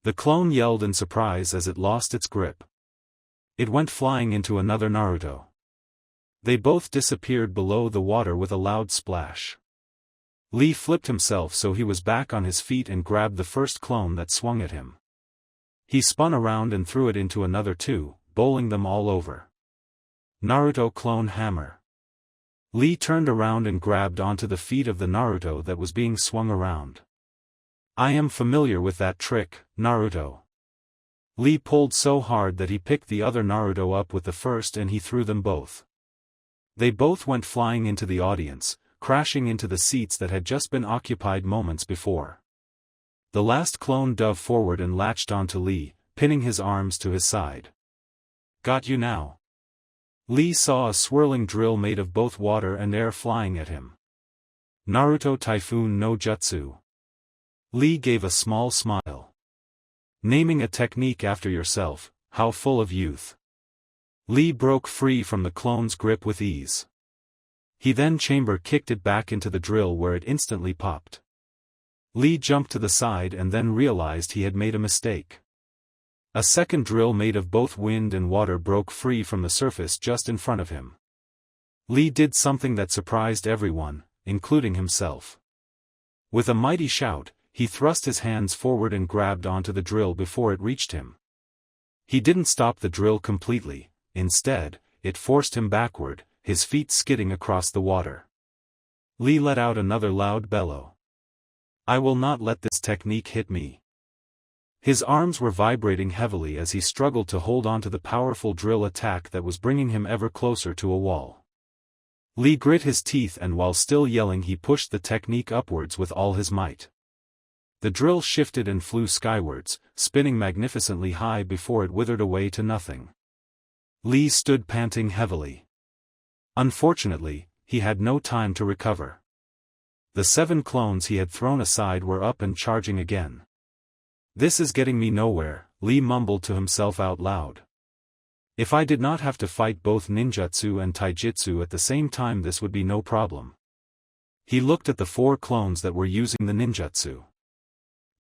The clone yelled in surprise as it lost its grip. It went flying into another Naruto. They both disappeared below the water with a loud splash. Lee flipped himself so he was back on his feet and grabbed the first clone that swung at him. He spun around and threw it into another 2, bowling them all over. Naruto clone hammer. Lee turned around and grabbed onto the feet of the Naruto that was being swung around. I am familiar with that trick, Naruto. Lee pulled so hard that he picked the other Naruto up with the first and he threw them both. They both went flying into the audience, crashing into the seats that had just been occupied moments before. The last clone dove forward and latched onto Lee, pinning his arms to his side. Got you now. Lee saw a swirling drill made of both water and air flying at him. Naruto Typhoon no Jutsu. Lee gave a small smile. Naming a technique after yourself, how full of youth. Lee broke free from the clone's grip with ease. He then chamber kicked it back into the drill where it instantly popped. Lee jumped to the side and then realized he had made a mistake. A second drill made of both wind and water broke free from the surface just in front of him. Lee did something that surprised everyone, including himself. With a mighty shout, he thrust his hands forward and grabbed onto the drill before it reached him. He didn't stop the drill completely, instead, it forced him backward, his feet skidding across the water. Lee let out another loud bellow. I will not let this technique hit me. His arms were vibrating heavily as he struggled to hold onto the powerful drill attack that was bringing him ever closer to a wall. Lee grit his teeth and while still yelling he pushed the technique upwards with all his might. The drill shifted and flew skywards, spinning magnificently high before it withered away to nothing. Lee stood panting heavily. Unfortunately, he had no time to recover. The 7 clones he had thrown aside were up and charging again. This is getting me nowhere, Lee mumbled to himself out loud. If I did not have to fight both ninjutsu and taijutsu at the same time, this would be no problem. He looked at the 4 clones that were using the ninjutsu.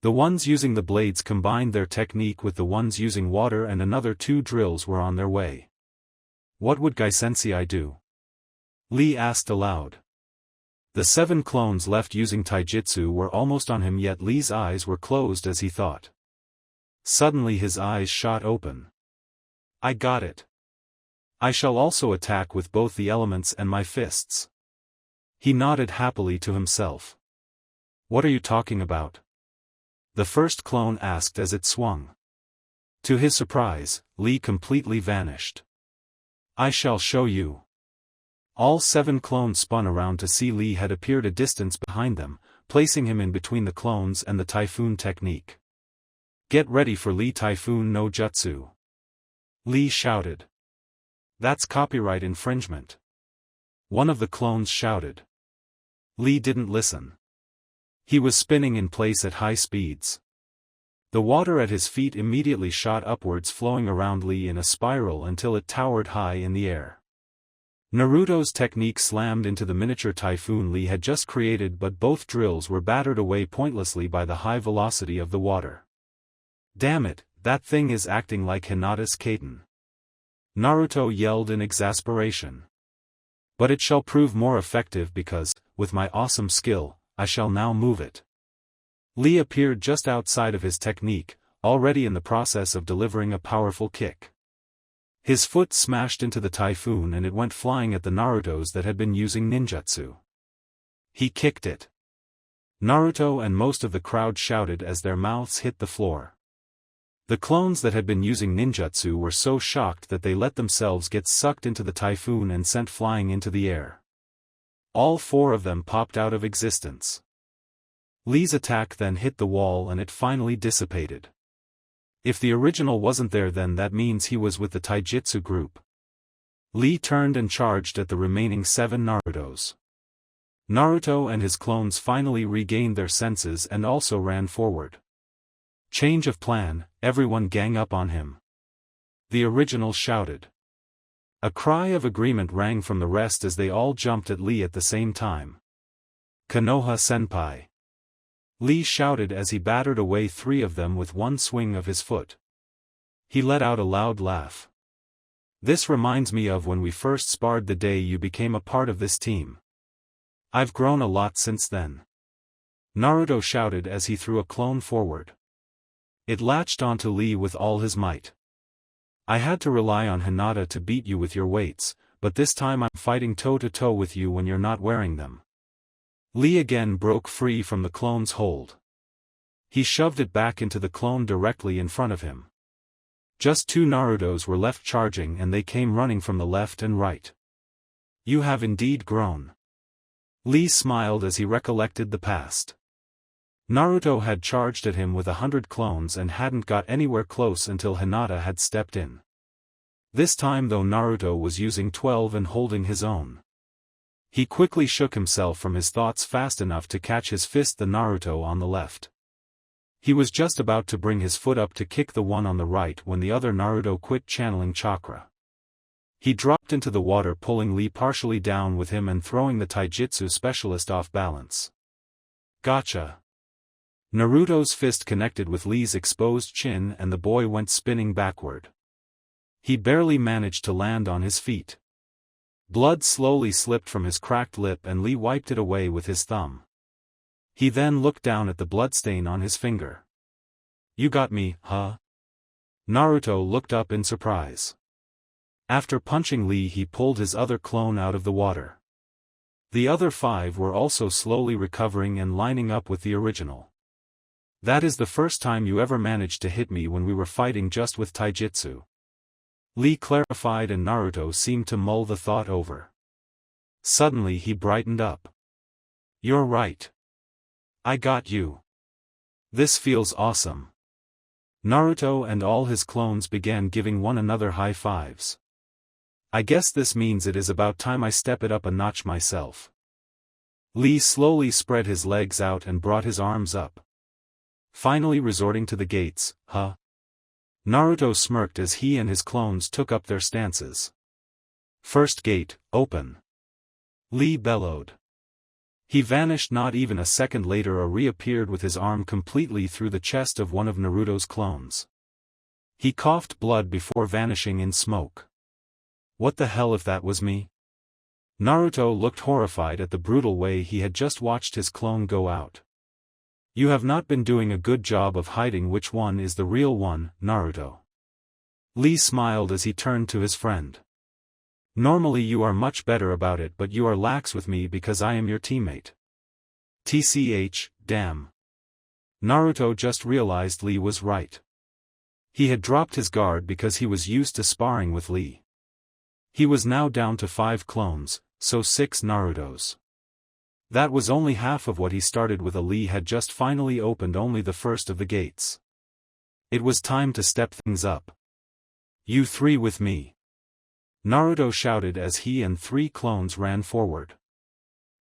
The ones using the blades combined their technique with the ones using water and another 2 drills were on their way. What would Gai-sensei do? Lee asked aloud. The 7 clones left using taijutsu were almost on him, yet Lee's eyes were closed as he thought. Suddenly his eyes shot open. I got it. I shall also attack with both the elements and my fists. He nodded happily to himself. What are you talking about? The first clone asked as it swung. To his surprise, Lee completely vanished. I shall show you. All 7 clones spun around to see Lee had appeared a distance behind them, placing him in between the clones and the Typhoon technique. Get ready for Lee Typhoon no Jutsu. Lee shouted. That's copyright infringement. One of the clones shouted. Lee didn't listen. He was spinning in place at high speeds. The water at his feet immediately shot upwards, flowing around Lee in a spiral until it towered high in the air. Naruto's technique slammed into the miniature typhoon Lee had just created, but both drills were battered away pointlessly by the high velocity of the water. "Damn it, that thing is acting like Hinata's Kaiten," Naruto yelled in exasperation. "But it shall prove more effective because, with my awesome skill, I shall now move it." Lee appeared just outside of his technique, already in the process of delivering a powerful kick. His foot smashed into the typhoon and it went flying at the Narutos that had been using ninjutsu. He kicked it. Naruto and most of the crowd shouted as their mouths hit the floor. The clones that had been using ninjutsu were so shocked that they let themselves get sucked into the typhoon and sent flying into the air. All four of them popped out of existence. Lee's attack then hit the wall and it finally dissipated. If the original wasn't there, then that means he was with the taijutsu group. Lee turned and charged at the remaining 7 Narutos. Naruto and his clones finally regained their senses and also ran forward. "Change of plan, everyone gang up on him," the original shouted. A cry of agreement rang from the rest as they all jumped at Lee at the same time. "Konoha-senpai!" Lee shouted as he battered away 3 of them with one swing of his foot. He let out a loud laugh. "This reminds me of when we first sparred the day you became a part of this team. I've grown a lot since then," Naruto shouted as he threw a clone forward. It latched onto Lee with all his might. "I had to rely on Hinata to beat you with your weights, but this time I'm fighting toe-to-toe with you when you're not wearing them." Lee again broke free from the clone's hold. He shoved it back into the clone directly in front of him. Just 2 Narutos were left charging and they came running from the left and right. "You have indeed grown." Lee smiled as he recollected the past. Naruto had charged at him with 100 clones and hadn't got anywhere close until Hinata had stepped in. This time though Naruto was using 12 and holding his own. He quickly shook himself from his thoughts fast enough to catch his fist the Naruto on the left. He was just about to bring his foot up to kick the one on the right when the other Naruto quit channeling chakra. He dropped into the water, pulling Lee partially down with him and throwing the taijutsu specialist off balance. "Gotcha!" Naruto's fist connected with Lee's exposed chin and the boy went spinning backward. He barely managed to land on his feet. Blood slowly slipped from his cracked lip and Lee wiped it away with his thumb. He then looked down at the bloodstain on his finger. "You got me, huh?" Naruto looked up in surprise. After punching Lee, he pulled his other clone out of the water. The other 5 were also slowly recovering and lining up with the original. "That is the first time you ever managed to hit me when we were fighting just with taijutsu," Lee clarified, and Naruto seemed to mull the thought over. Suddenly he brightened up. "You're right. I got you. This feels awesome." Naruto and all his clones began giving one another high fives. "I guess this means it is about time I step it up a notch myself." Lee slowly spread his legs out and brought his arms up. Finally resorting to the gates, "Huh?" Naruto smirked as he and his clones took up their stances. "First gate, open!" Lee bellowed. He vanished. Not even a second later, reappeared with his arm completely through the chest of one of Naruto's clones. He coughed blood before vanishing in smoke. "What the hell if that was me?" Naruto looked horrified at the brutal way he had just watched his clone go out. "You have not been doing a good job of hiding which one is the real one, Naruto." Lee smiled as he turned to his friend. "Normally you are much better about it, but you are lax with me because I am your teammate." TCH, damn. Naruto just realized Lee was right. He had dropped his guard because he was used to sparring with Lee. He was now down to 5 clones, so 6 Narutos. That was only half of what he started with. Lee had just finally opened only the first of the gates. It was time to step things up. "You 3 with me," Naruto shouted as he and 3 clones ran forward.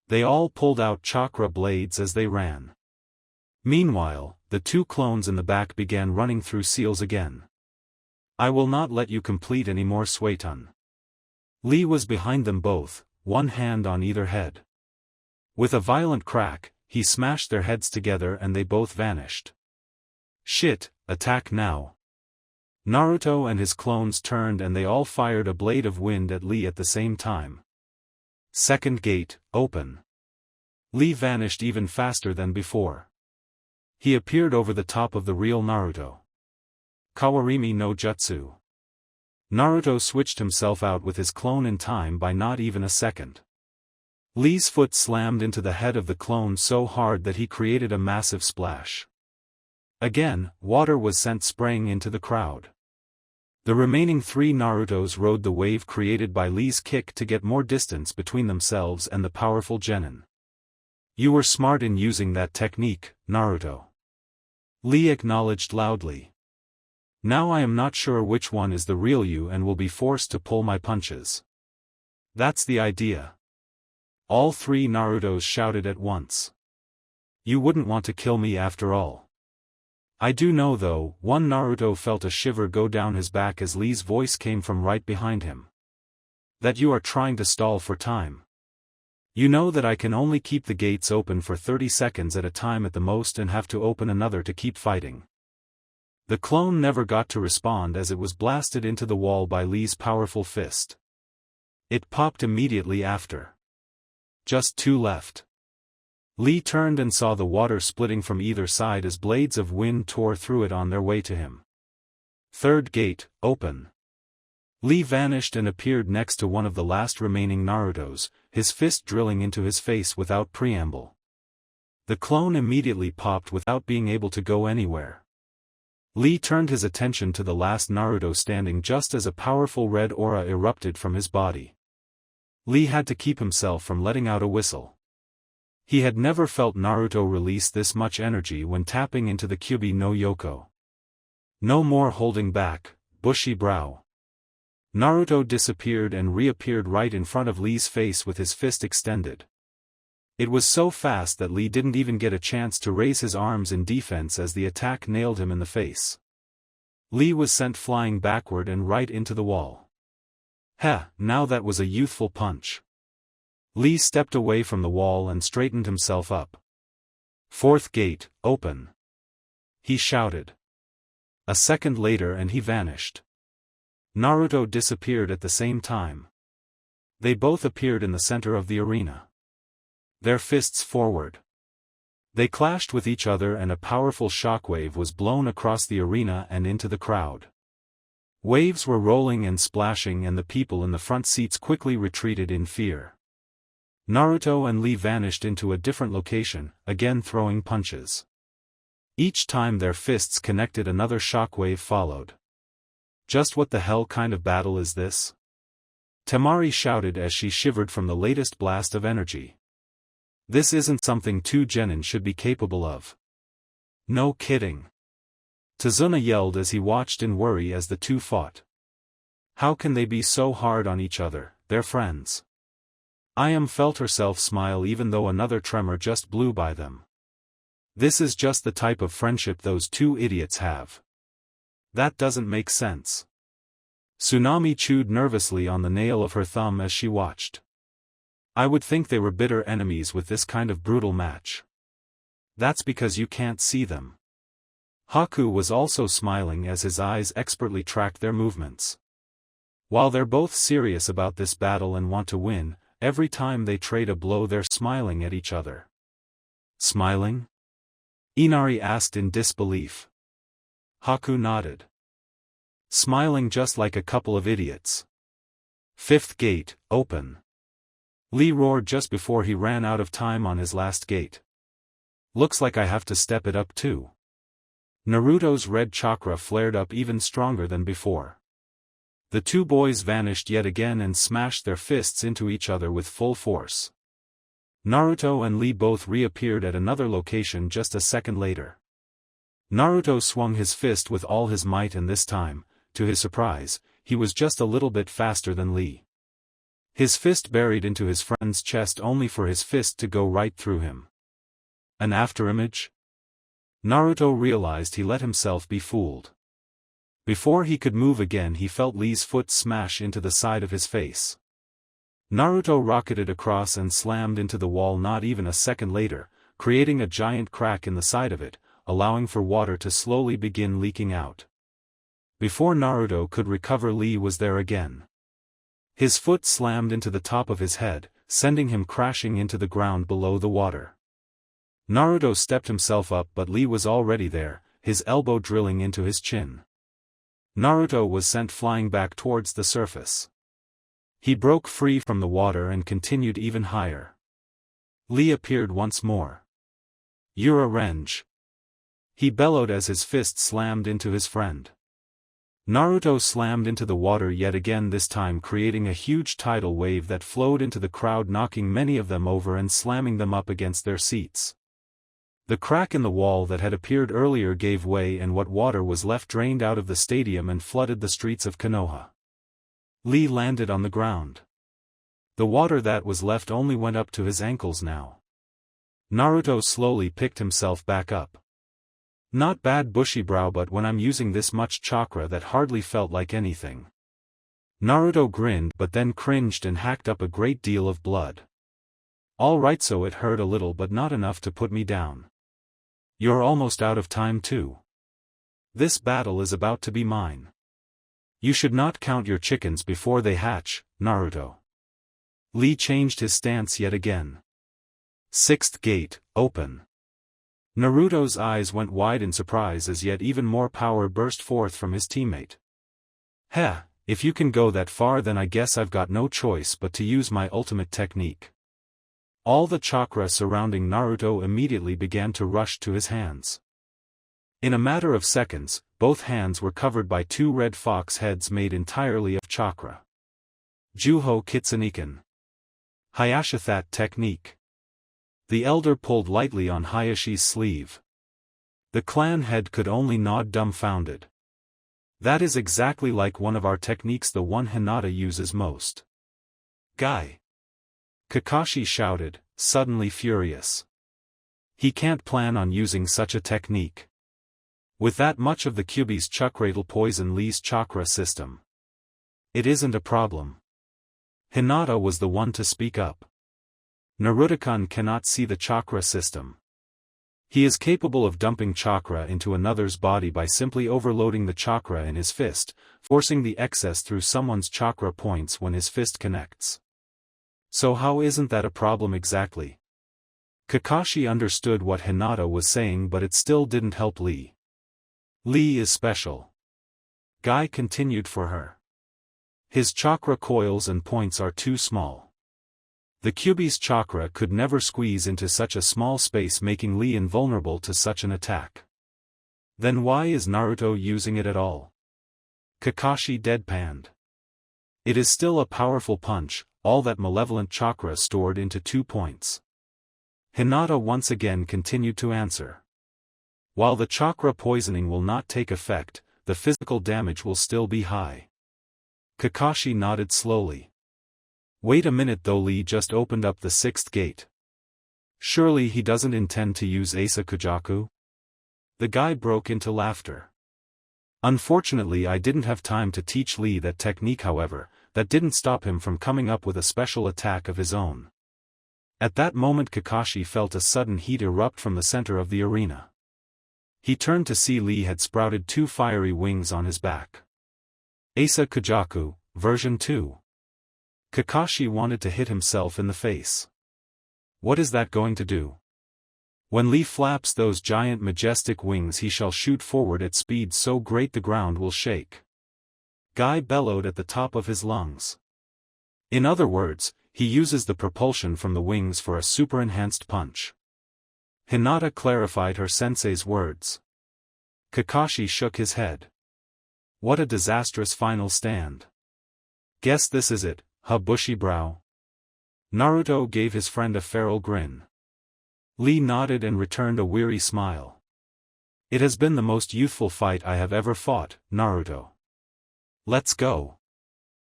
They all pulled out chakra blades as they ran. Meanwhile, the two clones in the back began running through seals again. I will not let you complete any more Suetun. Lee was behind them both, one hand on either head. With a violent crack, he smashed their heads together and they both vanished. Shit, attack now. Naruto and his clones turned and they all fired a blade of wind at Lee at the same time. Second gate, open. Lee vanished even faster than before. He appeared over the top of the real Naruto. Kawarimi no Jutsu. Naruto switched himself out with his clone in time by not even a second. Lee's foot slammed into the head of the clone so hard that he created a massive splash. Again, water was sent spraying into the crowd. The remaining three Narutos rode the wave created by Lee's kick to get more distance between themselves and the powerful genin. You were smart in using that technique, Naruto. Lee acknowledged loudly. Now I am not sure which one is the real you and will be forced to pull my punches. That's the idea. All three Narutos shouted at once. You wouldn't want to kill me after all. I do know though, one Naruto felt a shiver go down his back as Lee's voice came from right behind him. That you are trying to stall for time. You know that I can only keep the gates open for 30 seconds at a time at the most and have to open another to keep fighting. The clone never got to respond as it was blasted into the wall by Lee's powerful fist. It popped immediately after. Just two left. Lee turned and saw the water splitting from either side as blades of wind tore through it on their way to him. Third gate, open. Lee vanished and appeared next to one of the last remaining Narutos, his fist drilling into his face without preamble. The clone immediately popped without being able to go anywhere. Lee turned his attention to the last Naruto standing just as a powerful red aura erupted from his body. Lee had to keep himself from letting out a whistle. He had never felt Naruto release this much energy when tapping into the Kyubi no Yoko. No more holding back, bushy brow. Naruto disappeared and reappeared right in front of Lee's face with his fist extended. It was so fast that Lee didn't even get a chance to raise his arms in defense as the attack nailed him in the face. Lee was sent flying backward and right into the wall. Now that was a youthful punch. Lee stepped away from the wall and straightened himself up. Fourth gate, open. He shouted. A second later and he vanished. Naruto disappeared at the same time. They both appeared in the center of the arena. Their fists forward. They clashed with each other and a powerful shockwave was blown across the arena and into the crowd. Waves were rolling and splashing and the people in the front seats quickly retreated in fear. Naruto and Lee vanished into a different location, again throwing punches. Each time their fists connected, another shockwave followed. Just what the hell kind of battle is this? Temari shouted as she shivered from the latest blast of energy. This isn't something two genin should be capable of. No kidding. Tazuna yelled as he watched in worry as the two fought. How can they be so hard on each other, they're friends. Ayam felt herself smile even though another tremor just blew by them. This is just the type of friendship those two idiots have. That doesn't make sense. Tsunami chewed nervously on the nail of her thumb as she watched. I would think they were bitter enemies with this kind of brutal match. That's because you can't see them. Haku was also smiling as his eyes expertly tracked their movements. While they're both serious about this battle and want to win, every time they trade a blow they're smiling at each other. Smiling? Inari asked in disbelief. Haku nodded. Smiling just like a couple of idiots. Fifth gate, open. Lee roared just before he ran out of time on his last gate. Looks like I have to step it up too. Naruto's red chakra flared up even stronger than before. The two boys vanished yet again and smashed their fists into each other with full force. Naruto and Lee both reappeared at another location just a second later. Naruto swung his fist with all his might and this time, to his surprise, he was just a little bit faster than Lee. His fist buried into his friend's chest only for his fist to go right through him. An afterimage? Naruto realized he let himself be fooled. Before he could move again, he felt Lee's foot smash into the side of his face. Naruto rocketed across and slammed into the wall not even a second later, creating a giant crack in the side of it, allowing for water to slowly begin leaking out. Before Naruto could recover, Lee was there again. His foot slammed into the top of his head, sending him crashing into the ground below the water. Naruto stepped himself up, but Lee was already there, his elbow drilling into his chin. Naruto was sent flying back towards the surface. He broke free from the water and continued even higher. Lee appeared once more. "You're a renge!" he bellowed as his fist slammed into his friend. Naruto slammed into the water yet again, this time creating a huge tidal wave that flowed into the crowd, knocking many of them over and slamming them up against their seats. The crack in the wall that had appeared earlier gave way, and what water was left drained out of the stadium and flooded the streets of Konoha. Lee landed on the ground. The water that was left only went up to his ankles now. Naruto slowly picked himself back up. "Not bad, Bushibrow, but when I'm using this much chakra, that hardly felt like anything." Naruto grinned but then cringed and hacked up a great deal of blood. "All right, so it hurt a little but not enough to put me down. You're almost out of time too. This battle is about to be mine. You should not count your chickens before they hatch, Naruto." Lee changed his stance yet again. Sixth gate, open. Naruto's eyes went wide in surprise as yet even more power burst forth from his teammate. "Heh, if you can go that far, then I guess I've got no choice but to use my ultimate technique." All the chakra surrounding Naruto immediately began to rush to his hands. In a matter of seconds, both hands were covered by two red fox heads made entirely of chakra. Juho Kitsuniken. Hayashithat technique. The elder pulled lightly on Hayashi's sleeve. The clan head could only nod dumbfounded. "That is exactly like one of our techniques, the one Hinata uses most." "Guy!" Kakashi shouted, suddenly furious. He can't plan on using such a technique. With that much of the Kyuubi's chakra poison Lee's chakra system. It isn't a problem. Hinata was the one to speak up. Naruto-kun cannot see the chakra system. He is capable of dumping chakra into another's body by simply overloading the chakra in his fist, forcing the excess through someone's chakra points when his fist connects. So how isn't that a problem exactly? Kakashi understood what Hinata was saying, but it still didn't help Lee. Lee is special. Guy continued for her. His chakra coils and points are too small. The Kyuubi's chakra could never squeeze into such a small space, making Lee invulnerable to such an attack. Then why is Naruto using it at all? Kakashi deadpanned. It is still a powerful punch, all that malevolent chakra stored into 2 points. Hinata once again continued to answer. While the chakra poisoning will not take effect, the physical damage will still be high. Kakashi nodded slowly. Wait a minute though, Lee just opened up the 6th gate. Surely he doesn't intend to use Eisakujaku? The guy broke into laughter. Unfortunately, I didn't have time to teach Lee that technique, however, that didn't stop him from coming up with a special attack of his own. At that moment Kakashi felt a sudden heat erupt from the center of the arena. He turned to see Lee had sprouted 2 fiery wings on his back. Eisakujaku, version 2. Kakashi wanted to hit himself in the face. What is that going to do? When Lee flaps those giant majestic wings, he shall shoot forward at speed so great the ground will shake. Guy bellowed at the top of his lungs. In other words, he uses the propulsion from the wings for a super-enhanced punch. Hinata clarified her sensei's words. Kakashi shook his head. What a disastrous final stand. Guess this is it, huh, Bushibrow? Naruto gave his friend a feral grin. Lee nodded and returned a weary smile. It has been the most youthful fight I have ever fought, Naruto. Let's go.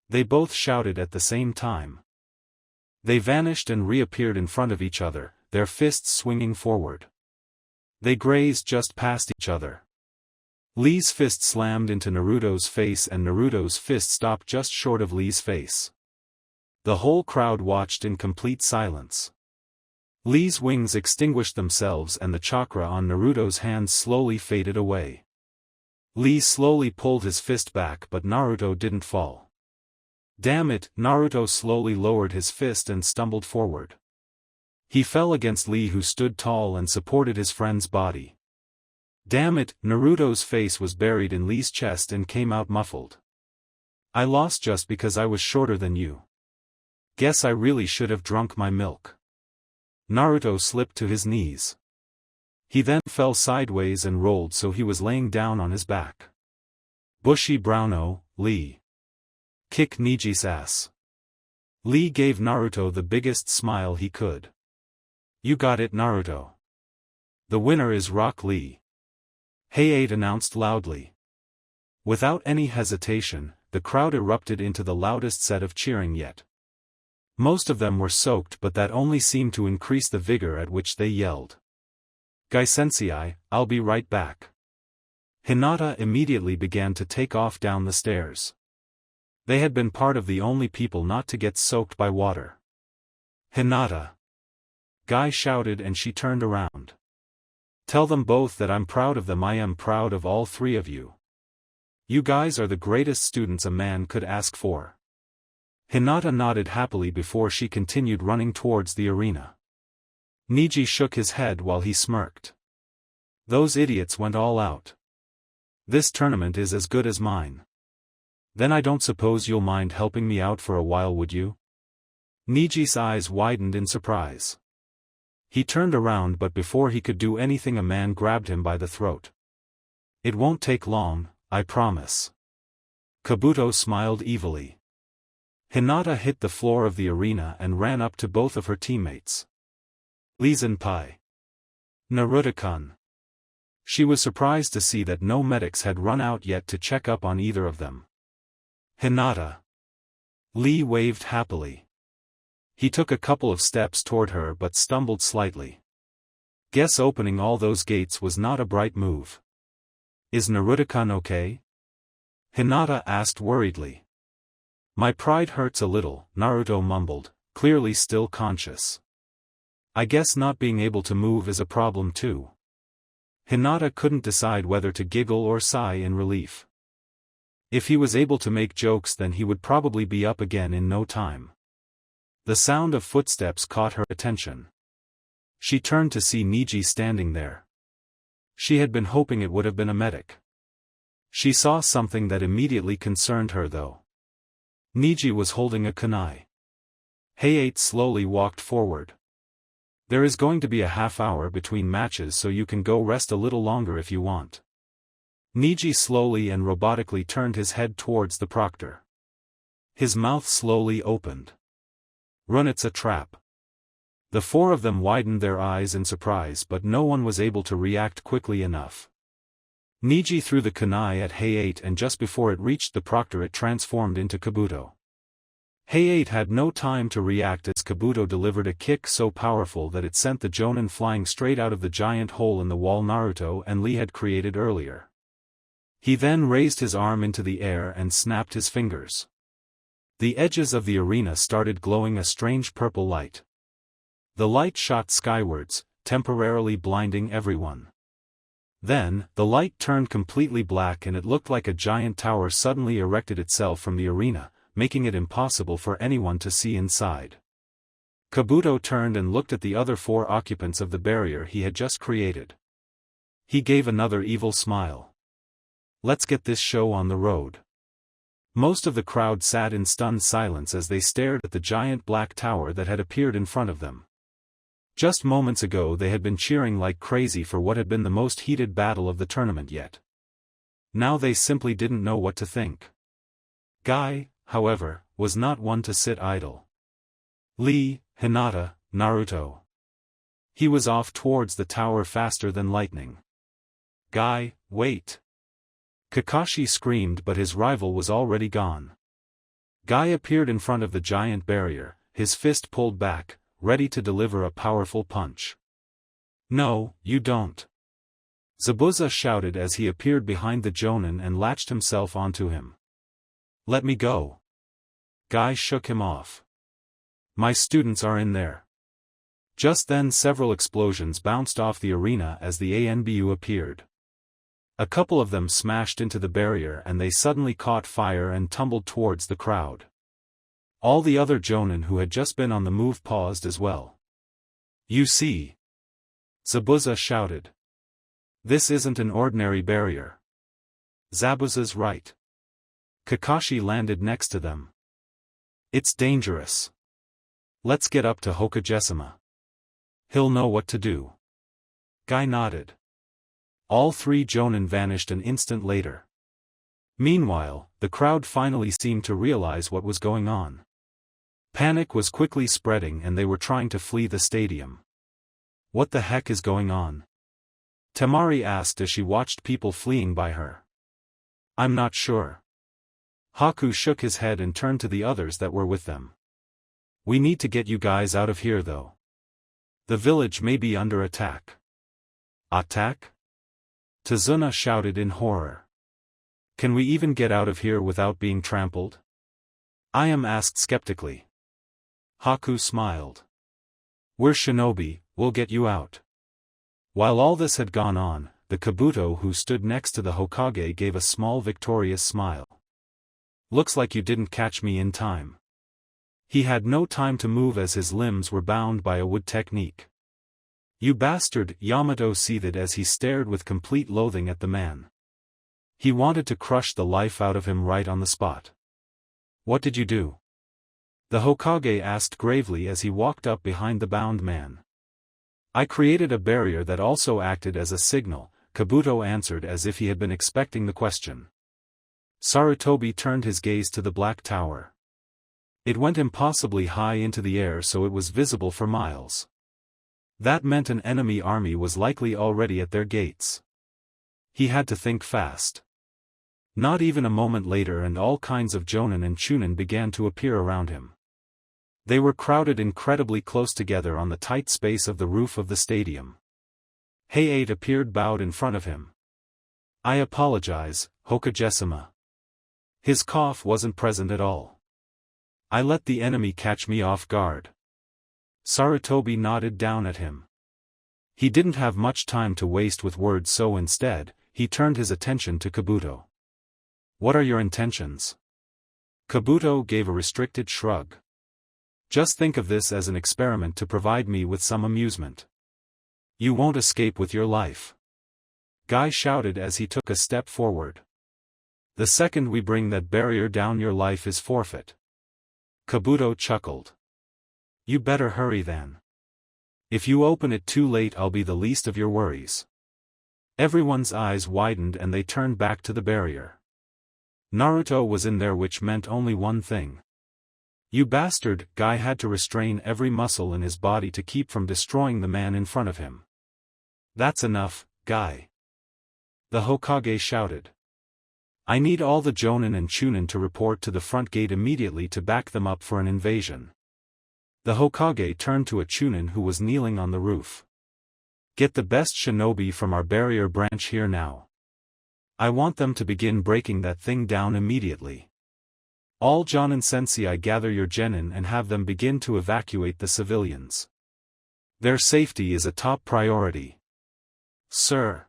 They both shouted at the same time. They vanished and reappeared in front of each other, their fists swinging forward. They grazed just past each other. Lee's fist slammed into Naruto's face and Naruto's fist stopped just short of Lee's face. The whole crowd watched in complete silence. Lee's wings extinguished themselves and the chakra on Naruto's hands slowly faded away. Lee slowly pulled his fist back but Naruto didn't fall. Damn it, Naruto slowly lowered his fist and stumbled forward. He fell against Lee who stood tall and supported his friend's body. Damn it, Naruto's face was buried in Lee's chest and came out muffled. I lost just because I was shorter than you. Guess I really should have drunk my milk. Naruto slipped to his knees. He then fell sideways and rolled so he was laying down on his back. Bushy Browno, Lee. Kick Niji's ass. Lee gave Naruto the biggest smile he could. You got it, Naruto. The winner is Rock Lee. Hayate announced loudly. Without any hesitation, the crowd erupted into the loudest set of cheering yet. Most of them were soaked but that only seemed to increase the vigor at which they yelled. Gai-sensei, I'll be right back. Hinata immediately began to take off down the stairs. They had been part of the only people not to get soaked by water. Hinata. Gai shouted and she turned around. Tell them both that I'm proud of them. I am proud of all three of you. You guys are the greatest students a man could ask for. Hinata nodded happily before she continued running towards the arena. Niji shook his head while he smirked. Those idiots went all out. This tournament is as good as mine. Then I don't suppose you'll mind helping me out for a while, would you? Niji's eyes widened in surprise. He turned around but before he could do anything a man grabbed him by the throat. It won't take long, I promise. Kabuto smiled evilly. Hinata hit the floor of the arena and ran up to both of her teammates. Lee-senpai. Naruto-kun. She was surprised to see that no medics had run out yet to check up on either of them. Hinata. Lee waved happily. He took a couple of steps toward her but stumbled slightly. Guess opening all those gates was not a bright move. Is Naruto-kun okay? Hinata asked worriedly. My pride hurts a little, Naruto mumbled, clearly still conscious. I guess not being able to move is a problem too. Hinata couldn't decide whether to giggle or sigh in relief. If he was able to make jokes then he would probably be up again in no time. The sound of footsteps caught her attention. She turned to see Niji standing there. She had been hoping it would have been a medic. She saw something that immediately concerned her though. Niji was holding a kunai. Hayate slowly walked forward. There is going to be a half hour between matches so you can go rest a little longer if you want. Niji slowly and robotically turned his head towards the proctor. His mouth slowly opened. Run, it's a trap. The four of them widened their eyes in surprise but no one was able to react quickly enough. Niji threw the kunai at Hayate and just before it reached the proctor it transformed into Kabuto. Hayate had no time to react as Kabuto delivered a kick so powerful that it sent the Jonin flying straight out of the giant hole in the wall Naruto and Lee had created earlier. He then raised his arm into the air and snapped his fingers. The edges of the arena started glowing a strange purple light. The light shot skywards, temporarily blinding everyone. Then, the light turned completely black and it looked like a giant tower suddenly erected itself from the arena, making it impossible for anyone to see inside. Kabuto turned and looked at the other four occupants of the barrier he had just created. He gave another evil smile. Let's get this show on the road. Most of the crowd sat in stunned silence as they stared at the giant black tower that had appeared in front of them. Just moments ago they had been cheering like crazy for what had been the most heated battle of the tournament yet. Now they simply didn't know what to think. Guy, however, was not one to sit idle. Lee, Hinata, Naruto. He was off towards the tower faster than lightning. Guy, wait. Kakashi screamed but his rival was already gone. Guy appeared in front of the giant barrier, his fist pulled back, ready to deliver a powerful punch. No, you don't. Zabuza shouted as he appeared behind the Jonin and latched himself onto him. Let me go. Guy shook him off. My students are in there. Just then several explosions bounced off the arena as the ANBU appeared. A couple of them smashed into the barrier and they suddenly caught fire and tumbled towards the crowd. All the other Jonin who had just been on the move paused as well. You see? Zabuza shouted. This isn't an ordinary barrier. Zabuza's right. Kakashi landed next to them. It's dangerous. Let's get up to Hokage-sama. He'll know what to do. Guy nodded. All three Jonin vanished an instant later. Meanwhile, the crowd finally seemed to realize what was going on. Panic was quickly spreading and they were trying to flee the stadium. What the heck is going on? Temari asked as she watched people fleeing by her. I'm not sure. Haku shook his head and turned to the others that were with them. We need to get you guys out of here though. The village may be under attack. Attack? Tazuna shouted in horror. Can we even get out of here without being trampled? Ayam asked skeptically. Haku smiled. We're Shinobi, we'll get you out. While all this had gone on, the Kabuto who stood next to the Hokage gave a small victorious smile. Looks like you didn't catch me in time. He had no time to move as his limbs were bound by a wood technique. You bastard, Yamato seethed as he stared with complete loathing at the man. He wanted to crush the life out of him right on the spot. What did you do? The Hokage asked gravely as he walked up behind the bound man. I created a barrier that also acted as a signal, Kabuto answered as if he had been expecting the question. Sarutobi turned his gaze to the Black Tower. It went impossibly high into the air so it was visible for miles. That meant an enemy army was likely already at their gates. He had to think fast. Not even a moment later and all kinds of Jonin and Chunin began to appear around him. They were crowded incredibly close together on the tight space of the roof of the stadium. Hey-8 appeared bowed in front of him. I apologize, Hokage-sama. His cough wasn't present at all. I let the enemy catch me off guard. Sarutobi nodded down at him. He didn't have much time to waste with words so instead, he turned his attention to Kabuto. What are your intentions? Kabuto gave a restricted shrug. Just think of this as an experiment to provide me with some amusement. You won't escape with your life. Guy shouted as he took a step forward. The second we bring that barrier down your life is forfeit. Kabuto chuckled. You better hurry then. If you open it too late I'll be the least of your worries. Everyone's eyes widened and they turned back to the barrier. Naruto was in there which meant only one thing. You bastard, Guy had to restrain every muscle in his body to keep from destroying the man in front of him. That's enough, Guy. The Hokage shouted. I need all the Jonin and Chunin to report to the front gate immediately to back them up for an invasion. The Hokage turned to a Chunin who was kneeling on the roof. Get the best shinobi from our barrier branch here now. I want them to begin breaking that thing down immediately. All Jonin Sensei gather your genin and have them begin to evacuate the civilians. Their safety is a top priority. Sir.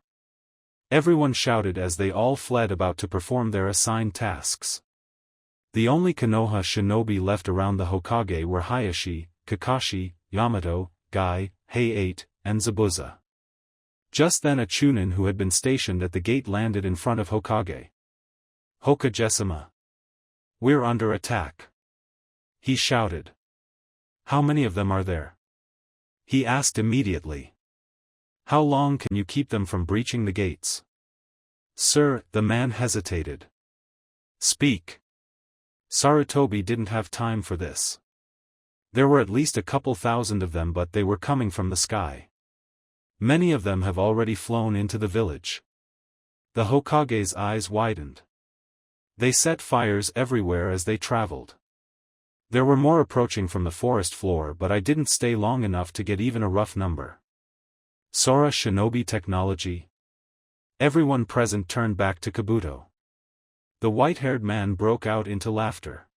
Everyone shouted as they all fled about to perform their assigned tasks. The only Konoha shinobi left around the Hokage were Hayashi, Kakashi, Yamato, Guy, Hey-8, and Zabuza. Just then a Chunin who had been stationed at the gate landed in front of Hokage. Hokage-sama. We're under attack. He shouted. How many of them are there? He asked immediately. How long can you keep them from breaching the gates? Sir, the man hesitated. Speak. Sarutobi didn't have time for this. There were at least a couple thousand of them but they were coming from the sky. Many of them have already flown into the village. The Hokage's eyes widened. They set fires everywhere as they traveled. There were more approaching from the forest floor but I didn't stay long enough to get even a rough number. Sora shinobi technology? Everyone present turned back to Kabuto. The white-haired man broke out into laughter.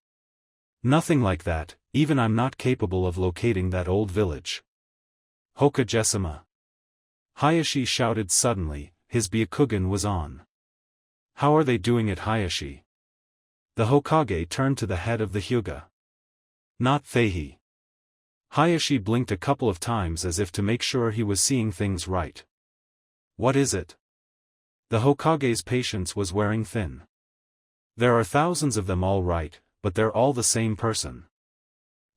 Nothing like that, even I'm not capable of locating that old village. Hokage-sama. Hayashi shouted suddenly, his Byakugan was on. How are they doing it, Hayashi? The Hokage turned to the head of the Hyuga. Not Feihi. Hayashi blinked a couple of times as if to make sure he was seeing things right. What is it? The Hokage's patience was wearing thin. There are thousands of them all right, but they're all the same person.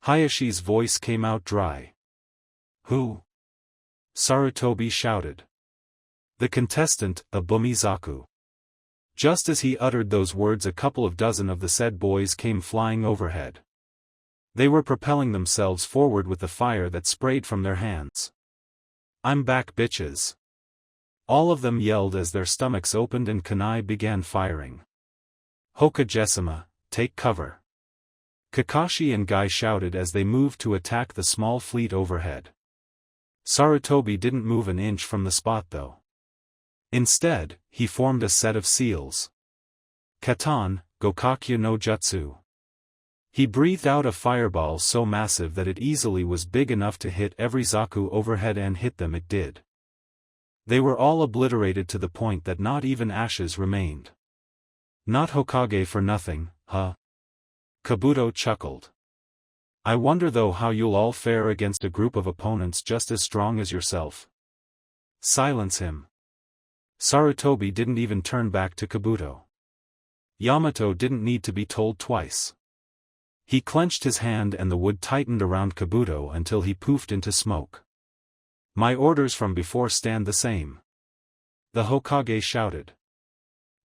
Hayashi's voice came out dry. Who? Sarutobi shouted. The contestant, Abumizaku. Just as he uttered those words, a couple of dozen of the said boys came flying overhead. They were propelling themselves forward with the fire that sprayed from their hands. I'm back, bitches. All of them yelled as their stomachs opened and kunai began firing. Hokage-sama, take cover. Kakashi and Guy shouted as they moved to attack the small fleet overhead. Sarutobi didn't move an inch from the spot though. Instead, he formed a set of seals. Katan, Gokakyu no Jutsu. He breathed out a fireball so massive that it easily was big enough to hit every Zaku overhead, and hit them it did. They were all obliterated to the point that not even ashes remained. Not Hokage for nothing, huh? Kabuto chuckled. I wonder though how you'll all fare against a group of opponents just as strong as yourself. Silence him. Sarutobi didn't even turn back to Kabuto. Yamato didn't need to be told twice. He clenched his hand and the wood tightened around Kabuto until he poofed into smoke. My orders from before stand the same. The Hokage shouted.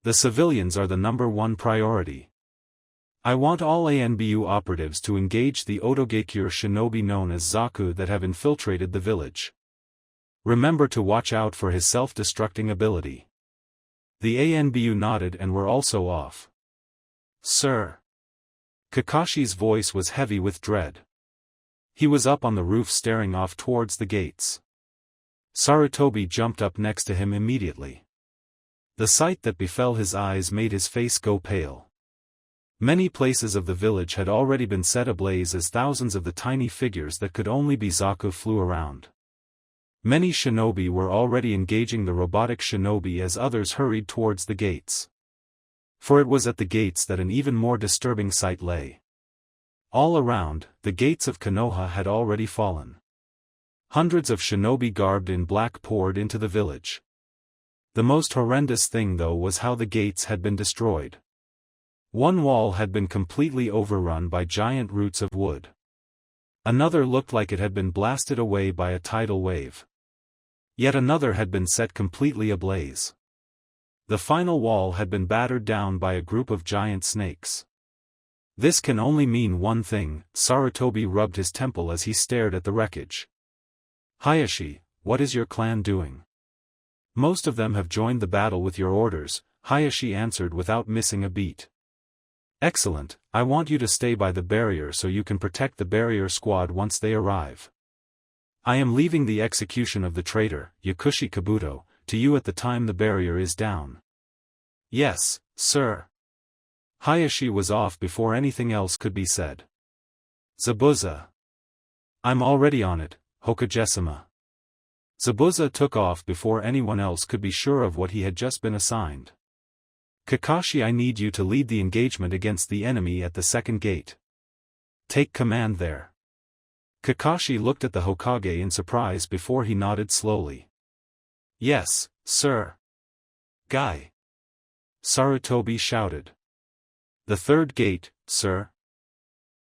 The civilians are the #1 priority. I want all ANBU operatives to engage the Otogekure shinobi known as Zaku that have infiltrated the village. Remember to watch out for his self-destructing ability. The ANBU nodded and were also off. Sir. Kakashi's voice was heavy with dread. He was up on the roof staring off towards the gates. Sarutobi jumped up next to him immediately. The sight that befell his eyes made his face go pale. Many places of the village had already been set ablaze as thousands of the tiny figures that could only be Zaku flew around. Many shinobi were already engaging the robotic shinobi as others hurried towards the gates. For it was at the gates that an even more disturbing sight lay. All around, the gates of Konoha had already fallen. Hundreds of shinobi garbed in black poured into the village. The most horrendous thing though was how the gates had been destroyed. One wall had been completely overrun by giant roots of wood. Another looked like it had been blasted away by a tidal wave. Yet another had been set completely ablaze. The final wall had been battered down by a group of giant snakes. This can only mean one thing, Sarutobi rubbed his temple as he stared at the wreckage. Hayashi, what is your clan doing? Most of them have joined the battle with your orders, Hayashi answered without missing a beat. Excellent, I want you to stay by the barrier so you can protect the barrier squad once they arrive. I am leaving the execution of the traitor, Yakushi Kabuto, to you at the time the barrier is down. Yes, sir. Hayashi was off before anything else could be said. Zabuza. I'm already on it, Hokage-sama. Zabuza took off before anyone else could be sure of what he had just been assigned. Kakashi, I need you to lead the engagement against the enemy at the second gate. Take command there. Kakashi looked at the Hokage in surprise before he nodded slowly. Yes, sir. Guy. Sarutobi shouted. The third gate, sir.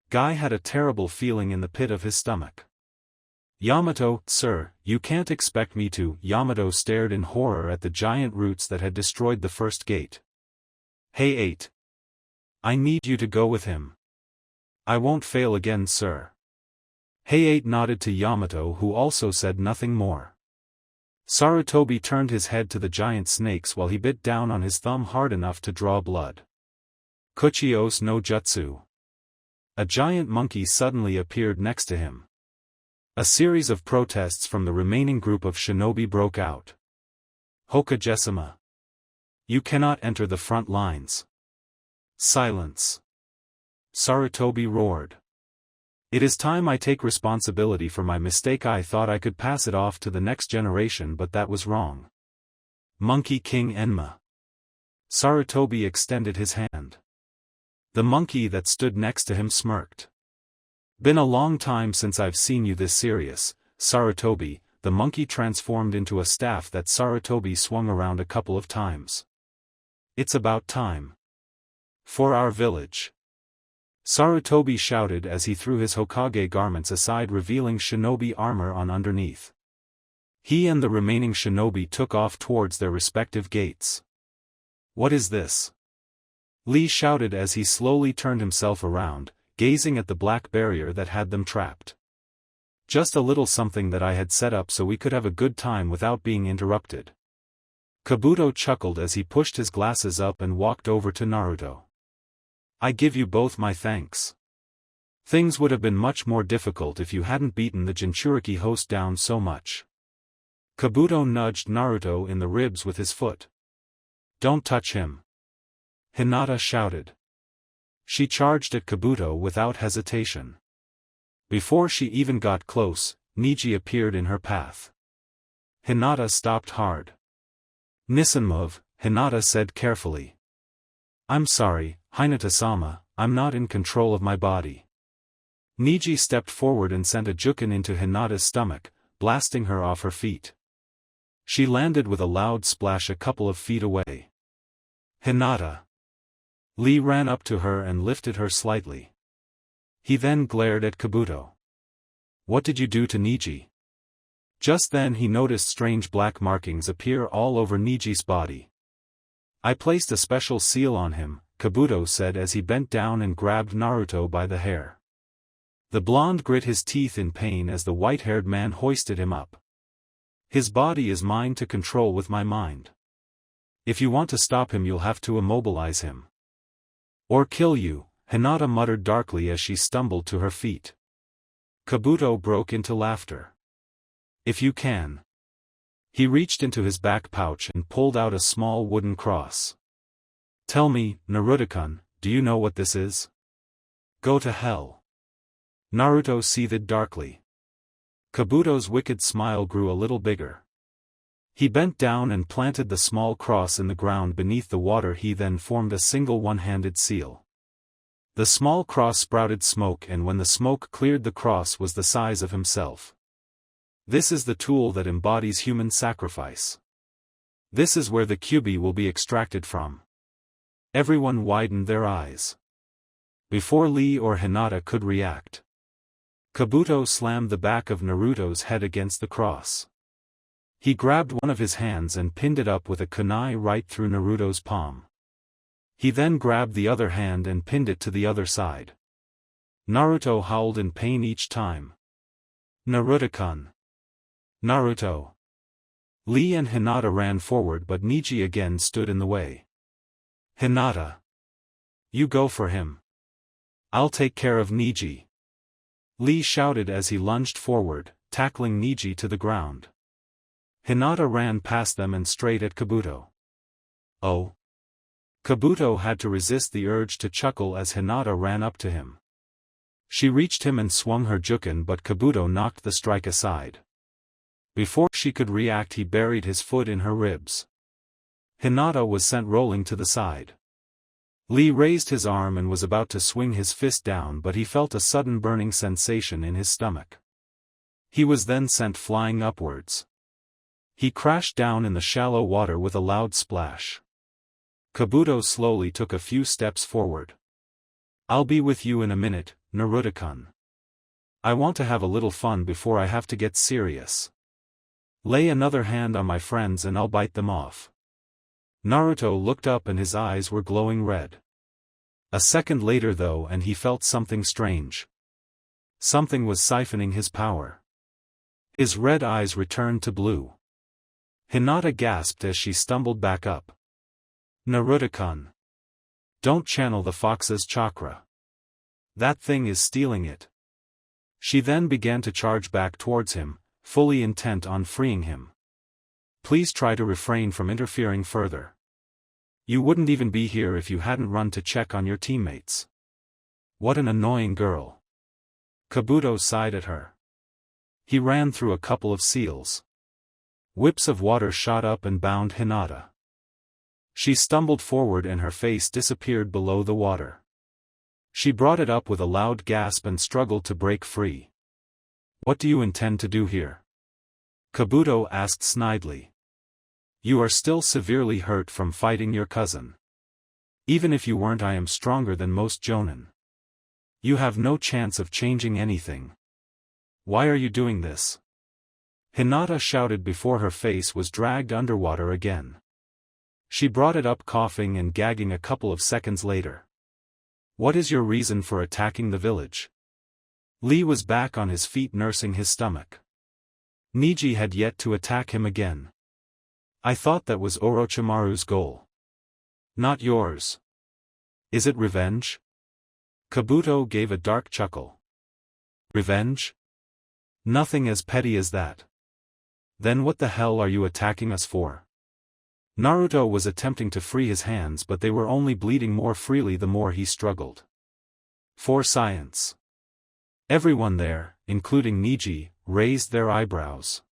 Guy had a terrible feeling in the pit of his stomach. Yamato, sir, you can't expect me to. Yamato stared in horror at the giant roots that had destroyed the first gate. Hey 8. I need you to go with him. I won't fail again, sir. Hey 8 nodded to Yamato, who also said nothing more. Sarutobi turned his head to the giant snakes while he bit down on his thumb hard enough to draw blood. Kuchios no Jutsu. A giant monkey suddenly appeared next to him. A series of protests from the remaining group of shinobi broke out. Hokage-sama. You cannot enter the front lines. Silence. Sarutobi roared. It is time I take responsibility for my mistake. I thought I could pass it off to the next generation, but that was wrong. Monkey King Enma. Sarutobi extended his hand. The monkey that stood next to him smirked. Been a long time since I've seen you this serious, Sarutobi. The monkey transformed into a staff that Sarutobi swung around a couple of times. It's about time. For our village. Sarutobi shouted as he threw his Hokage garments aside, revealing shinobi armor on underneath. He and the remaining shinobi took off towards their respective gates. What is this? Lee shouted as he slowly turned himself around, gazing at the black barrier that had them trapped. Just a little something that I had set up so we could have a good time without being interrupted. Kabuto chuckled as he pushed his glasses up and walked over to Naruto. I give you both my thanks. Things would have been much more difficult if you hadn't beaten the Jinchuriki host down so much. Kabuto nudged Naruto in the ribs with his foot. Don't touch him. Hinata shouted. She charged at Kabuto without hesitation. Before she even got close, Niji appeared in her path. Hinata stopped hard. Nisenmove, Hinata said carefully. I'm sorry, Hinata-sama, I'm not in control of my body. Niji stepped forward and sent a jukin into Hinata's stomach, blasting her off her feet. She landed with a loud splash a couple of feet away. Hinata. Lee ran up to her and lifted her slightly. He then glared at Kabuto. What did you do to Niji? Just then he noticed strange black markings appear all over Niji's body. I placed a special seal on him, Kabuto said as he bent down and grabbed Naruto by the hair. The blonde grit his teeth in pain as the white-haired man hoisted him up. His body is mine to control with my mind. If you want to stop him, you'll have to immobilize him. Or kill you, Hinata muttered darkly as she stumbled to her feet. Kabuto broke into laughter. If you can. He reached into his back pouch and pulled out a small wooden cross. Tell me, Naruto-kun, do you know what this is? Go to hell. Naruto seethed darkly. Kabuto's wicked smile grew a little bigger. He bent down and planted the small cross in the ground beneath the water. He then formed a single one-handed seal. The small cross sprouted smoke, and when the smoke cleared, the cross was the size of himself. This is the tool that embodies human sacrifice. This is where the Kyuubi will be extracted from. Everyone widened their eyes. Before Lee or Hinata could react, Kabuto slammed the back of Naruto's head against the cross. He grabbed one of his hands and pinned it up with a kunai right through Naruto's palm. He then grabbed the other hand and pinned it to the other side. Naruto howled in pain each time. Naruto-kun. Naruto. Lee and Hinata ran forward, but Niji again stood in the way. Hinata. You go for him. I'll take care of Niji. Lee shouted as he lunged forward, tackling Niji to the ground. Hinata ran past them and straight at Kabuto. Oh. Kabuto had to resist the urge to chuckle as Hinata ran up to him. She reached him and swung her jukin, but Kabuto knocked the strike aside. Before she could react, he buried his foot in her ribs. Hinata was sent rolling to the side. Lee raised his arm and was about to swing his fist down, but he felt a sudden burning sensation in his stomach. He was then sent flying upwards. He crashed down in the shallow water with a loud splash. Kabuto slowly took a few steps forward. I'll be with you in a minute, Naruto-kun. I want to have a little fun before I have to get serious. Lay another hand on my friends and I'll bite them off. Naruto looked up and his eyes were glowing red. A second later though, and he felt something strange. Something was siphoning his power. His red eyes returned to blue. Hinata gasped as she stumbled back up. Naruto-kun. Don't channel the fox's chakra. That thing is stealing it. She then began to charge back towards him, fully intent on freeing him. Please try to refrain from interfering further. You wouldn't even be here if you hadn't run to check on your teammates. What an annoying girl. Kabuto sighed at her. He ran through a couple of seals. Whips of water shot up and bound Hinata. She stumbled forward and her face disappeared below the water. She brought it up with a loud gasp and struggled to break free. What do you intend to do here? Kabuto asked snidely. You are still severely hurt from fighting your cousin. Even if you weren't, I am stronger than most jonin. You have no chance of changing anything. Why are you doing this? Hinata shouted before her face was dragged underwater again. She brought it up coughing and gagging a couple of seconds later. What is your reason for attacking the village? Lee was back on his feet nursing his stomach. Niji had yet to attack him again. I thought that was Orochimaru's goal. Not yours. Is it revenge? Kabuto gave a dark chuckle. Revenge? Nothing as petty as that. Then what the hell are you attacking us for? Naruto was attempting to free his hands, but they were only bleeding more freely the more he struggled. For science. Everyone there, including Niji, raised their eyebrows.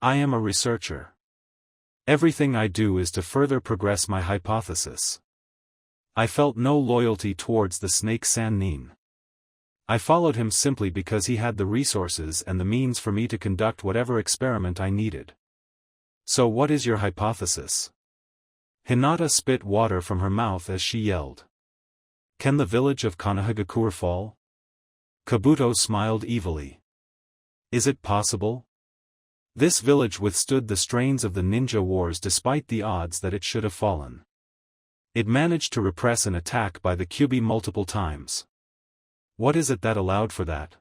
I am a researcher. Everything I do is to further progress my hypothesis. I felt no loyalty towards the snake Sannin. I followed him simply because he had the resources and the means for me to conduct whatever experiment I needed. So what is your hypothesis? Hinata spit water from her mouth as she yelled. Can the village of Konohagakure fall? Kabuto smiled evilly. Is it possible? This village withstood the strains of the ninja wars despite the odds that it should have fallen. It managed to repress an attack by the Kyuubi multiple times. What is it that allowed for that?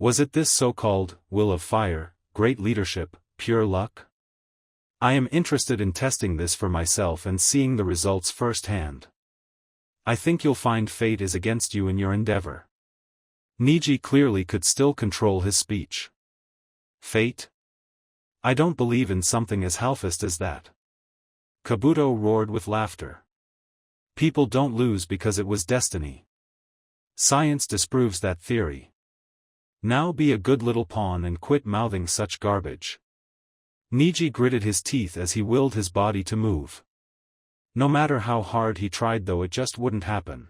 Was it this so-called will of fire, great leadership, pure luck? I am interested in testing this for myself and seeing the results firsthand. I think you'll find fate is against you in your endeavor. Niji clearly could still control his speech. Fate? I don't believe in something as half-assed as that. Kabuto roared with laughter. People don't lose because it was destiny. Science disproves that theory. Now be a good little pawn and quit mouthing such garbage. Niji gritted his teeth as he willed his body to move. No matter how hard he tried though, it just wouldn't happen.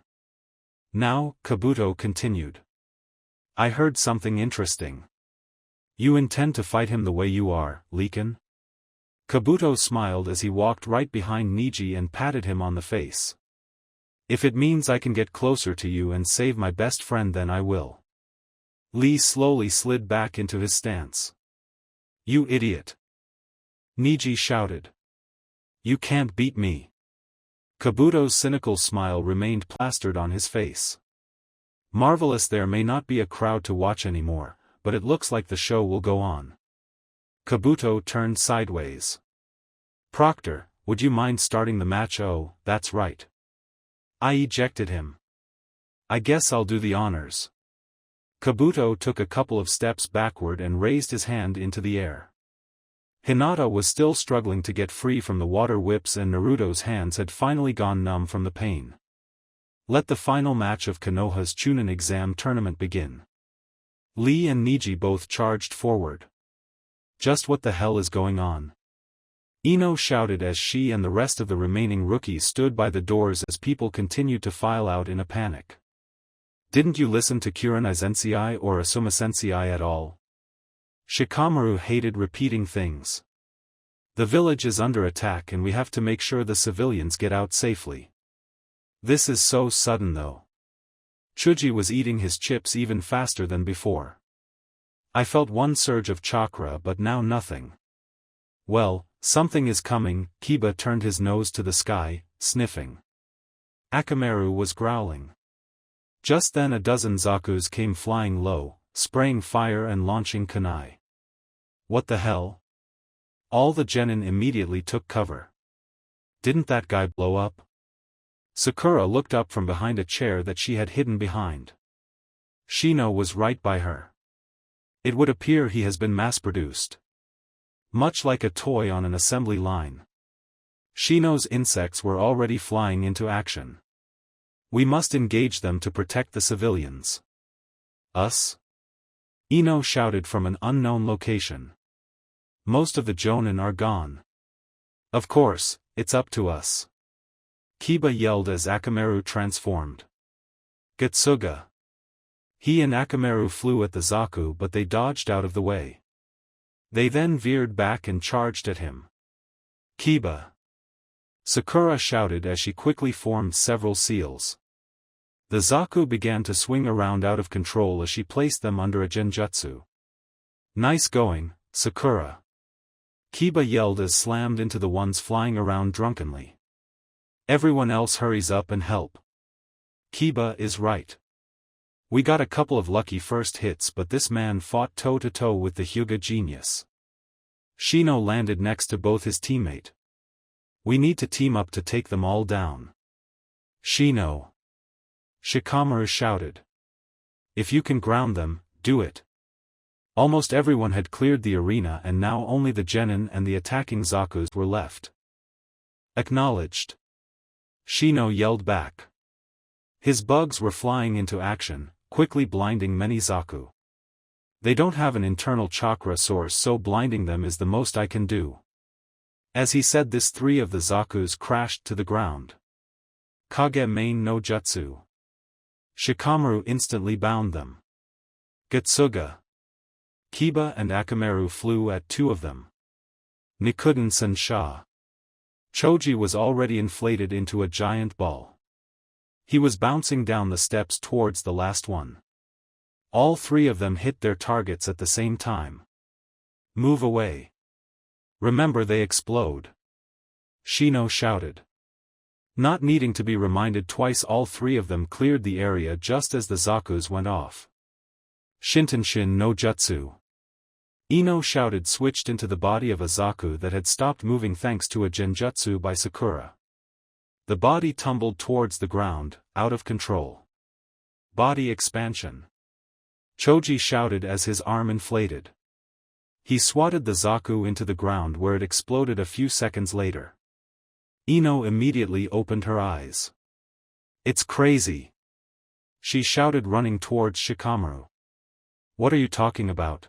Now, Kabuto continued. I heard something interesting. You intend to fight him the way you are, Leakin? Kabuto smiled as he walked right behind Niji and patted him on the face. If it means I can get closer to you and save my best friend, then I will. Lee slowly slid back into his stance. You idiot! Niji shouted. You can't beat me. Kabuto's cynical smile remained plastered on his face. Marvelous, there may not be a crowd to watch anymore, but it looks like the show will go on. Kabuto turned sideways. Proctor, would you mind starting the match? Oh, that's right. I ejected him. I guess I'll do the honors. Kabuto took a couple of steps backward and raised his hand into the air. Hinata was still struggling to get free from the water whips and Naruto's hands had finally gone numb from the pain. Let the final match of Konoha's Chunin exam tournament begin. Lee and Niji both charged forward. Just what the hell is going on? Ino shouted as she and the rest of the remaining rookies stood by the doors as people continued to file out in a panic. Didn't you listen to Kurenai Sensei or Asuma Sensei at all? Shikamaru hated repeating things. The village is under attack and we have to make sure the civilians get out safely. This is so sudden though. Chuji was eating his chips even faster than before. I felt one surge of chakra but now nothing. Well, something is coming. Kiba turned his nose to the sky, sniffing. Akamaru was growling. Just then a dozen Zakus came flying low, spraying fire and launching kunai. What the hell? All the genin immediately took cover. Didn't that guy blow up? Sakura looked up from behind a chair that she had hidden behind. Shino was right by her. It would appear he has been mass-produced. Much like a toy on an assembly line. Shino's insects were already flying into action. We must engage them to protect the civilians. Us? Ino shouted from an unknown location. Most of the Jonin are gone. Of course, it's up to us. Kiba yelled as Akamaru transformed. Getsuga. He and Akamaru flew at the Zaku but they dodged out of the way. They then veered back and charged at him. Kiba. Sakura shouted as she quickly formed several seals. The Zaku began to swing around out of control as she placed them under a genjutsu. Nice going, Sakura. Kiba yelled as slammed into the ones flying around drunkenly. Everyone else hurries up and help. Kiba is right. We got a couple of lucky first hits but this man fought toe-to-toe with the Hyuga genius. Shino landed next to both his teammate. We need to team up to take them all down. Shino. Shikamaru shouted. If you can ground them, do it. Almost everyone had cleared the arena and now only the genin and the attacking Zakus were left. Acknowledged. Shino yelled back. His bugs were flying into action, quickly blinding many Zaku. They don't have an internal chakra source so blinding them is the most I can do. As he said this 3 of the Zakus crashed to the ground. Kage main no jutsu. Shikamaru instantly bound them. Getsuga. Kiba and Akamaru flew at 2 of them. Nikuden Sensha. Choji was already inflated into a giant ball. He was bouncing down the steps towards the last one. All 3 of them hit their targets at the same time. Move away. Remember they explode. Shino shouted. Not needing to be reminded twice all 3 of them cleared the area just as the Zakus went off. Shintenshin no jutsu. Ino shouted switched into the body of a Zaku that had stopped moving thanks to a genjutsu by Sakura. The body tumbled towards the ground, out of control. Body expansion. Choji shouted as his arm inflated. He swatted the Zaku into the ground where it exploded a few seconds later. Ino immediately opened her eyes. It's crazy. She shouted running towards Shikamaru. What are you talking about?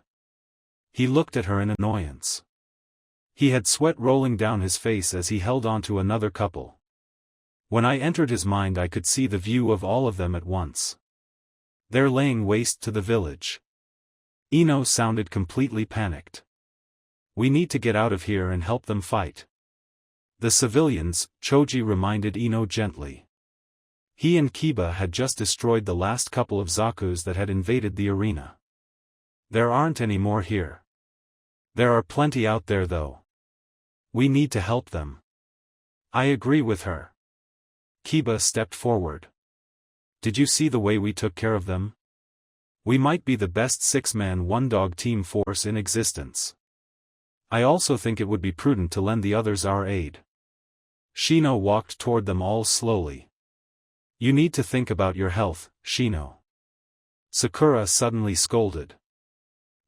He looked at her in annoyance. He had sweat rolling down his face as he held on to another couple. When I entered his mind I could see the view of all of them at once. They're laying waste to the village. Ino sounded completely panicked. We need to get out of here and help them fight. The civilians, Choji reminded Ino gently. He and Kiba had just destroyed the last couple of Zakus that had invaded the arena. There aren't any more here. There are plenty out there though. We need to help them. I agree with her. Kiba stepped forward. Did you see the way we took care of them? We might be the best 6-man one-dog team force in existence. I also think it would be prudent to lend the others our aid. Shino walked toward them all slowly. You need to think about your health, Shino. Sakura suddenly scolded.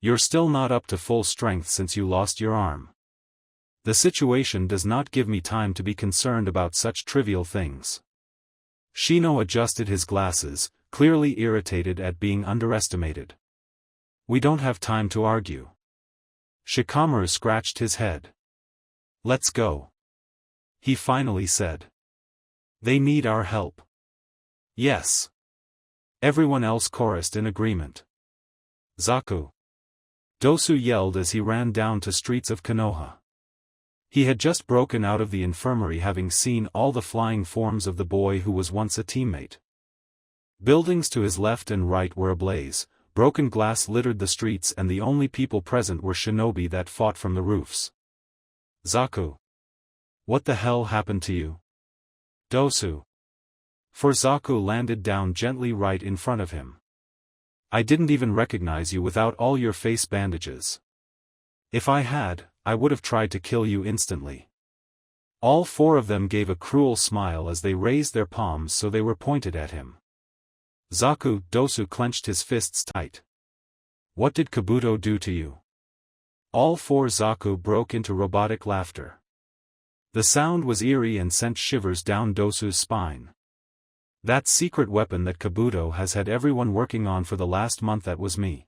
You're still not up to full strength since you lost your arm. The situation does not give me time to be concerned about such trivial things. Shino adjusted his glasses, clearly irritated at being underestimated. We don't have time to argue. Shikamaru scratched his head. Let's go. He finally said. They need our help. Yes. Everyone else chorused in agreement. Zaku. Dosu yelled as he ran down to streets of Konoha. He had just broken out of the infirmary having seen all the flying forms of the boy who was once a teammate. Buildings to his left and right were ablaze, broken glass littered the streets and the only people present were shinobi that fought from the roofs. Zaku. What the hell happened to you? Dosu. For Zaku landed down gently right in front of him. I didn't even recognize you without all your face bandages. If I had, I would have tried to kill you instantly. All 4 of them gave a cruel smile as they raised their palms so they were pointed at him. Zaku. Dosu clenched his fists tight. What did Kabuto do to you? All 4 Zaku broke into robotic laughter. The sound was eerie and sent shivers down Dosu's spine. That secret weapon that Kabuto has had everyone working on for the last month, that was me.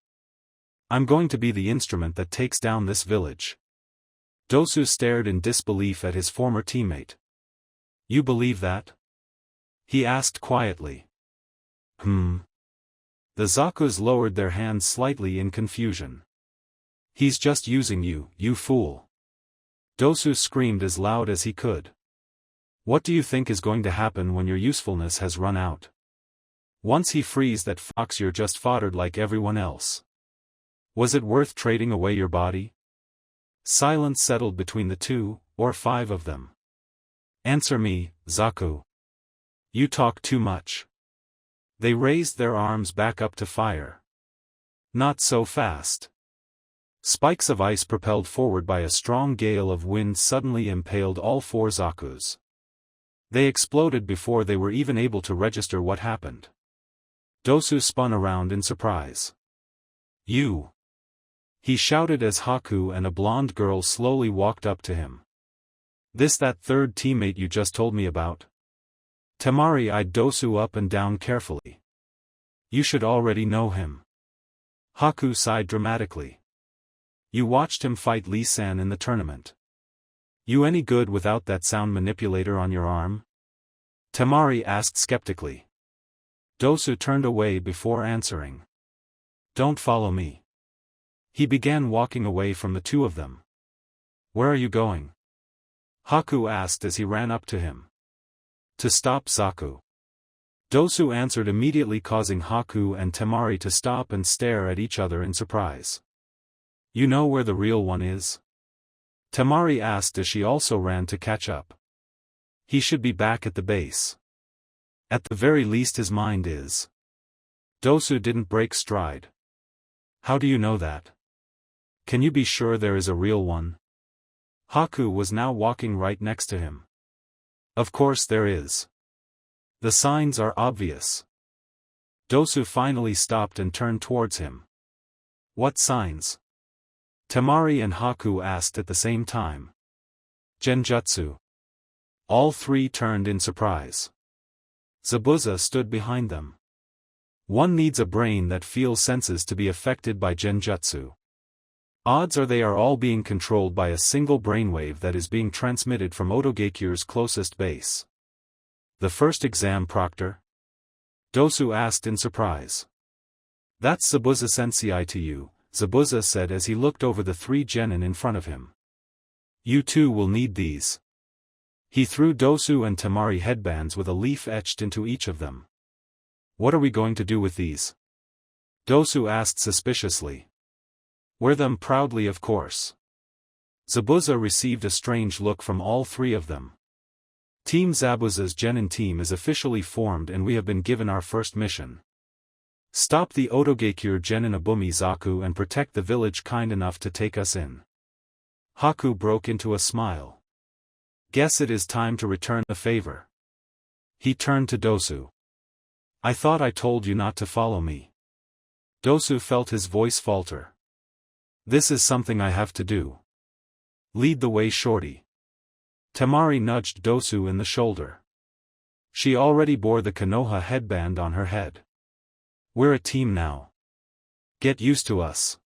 I'm going to be the instrument that takes down this village. Dosu stared in disbelief at his former teammate. You believe that? He asked quietly. The Zakus lowered their hands slightly in confusion. He's just using you, you fool. Dosu screamed as loud as he could. What do you think is going to happen when your usefulness has run out? Once he frees that fox, you're just fodder like everyone else. Was it worth trading away your body? Silence settled between the two, or 5 of them. Answer me, Zaku. You talk too much. They raised their arms back up to fire. Not so fast. Spikes of ice propelled forward by a strong gale of wind suddenly impaled all 4 Zakus. They exploded before they were even able to register what happened. Dosu spun around in surprise. You! He shouted as Haku and a blonde girl slowly walked up to him. This that third teammate you just told me about? Temari eyed Dosu up and down carefully. You should already know him. Haku sighed dramatically. You watched him fight Lee-san in the tournament. You any good without that sound manipulator on your arm? Temari asked skeptically. Dosu turned away before answering. Don't follow me. He began walking away from the 2 of them. Where are you going? Haku asked as he ran up to him. To stop Zaku. Dosu answered immediately, causing Haku and Temari to stop and stare at each other in surprise. You know where the real one is? Temari asked as she also ran to catch up. He should be back at the base. At the very least his mind is. Dosu didn't break stride. How do you know that? Can you be sure there is a real one? Haku was now walking right next to him. Of course there is. The signs are obvious. Dosu finally stopped and turned towards him. What signs? Temari and Haku asked at the same time. Genjutsu. All 3 turned in surprise. Zabuza stood behind them. One needs a brain that feels senses to be affected by genjutsu. Odds are they are all being controlled by a single brainwave that is being transmitted from Otogekyu's closest base. The first exam proctor? Dosu asked in surprise. That's Zabuza sensei to you, Zabuza said as he looked over the 3 genin in front of him. You too will need these. He threw Dosu and Temari headbands with a leaf etched into each of them. What are we going to do with these? Dosu asked suspiciously. Wear them proudly, of course. Zabuza received a strange look from all 3 of them. Team Zabuza's genin team is officially formed and we have been given our first mission. Stop the Otogekure genin Abumi Zaku and protect the village kind enough to take us in. Haku broke into a smile. Guess it is time to return the favor. He turned to Dosu. I thought I told you not to follow me. Dosu felt his voice falter. This is something I have to do. Lead the way, shorty. Temari nudged Dosu in the shoulder. She already bore the Konoha headband on her head. We're a team now. Get used to us.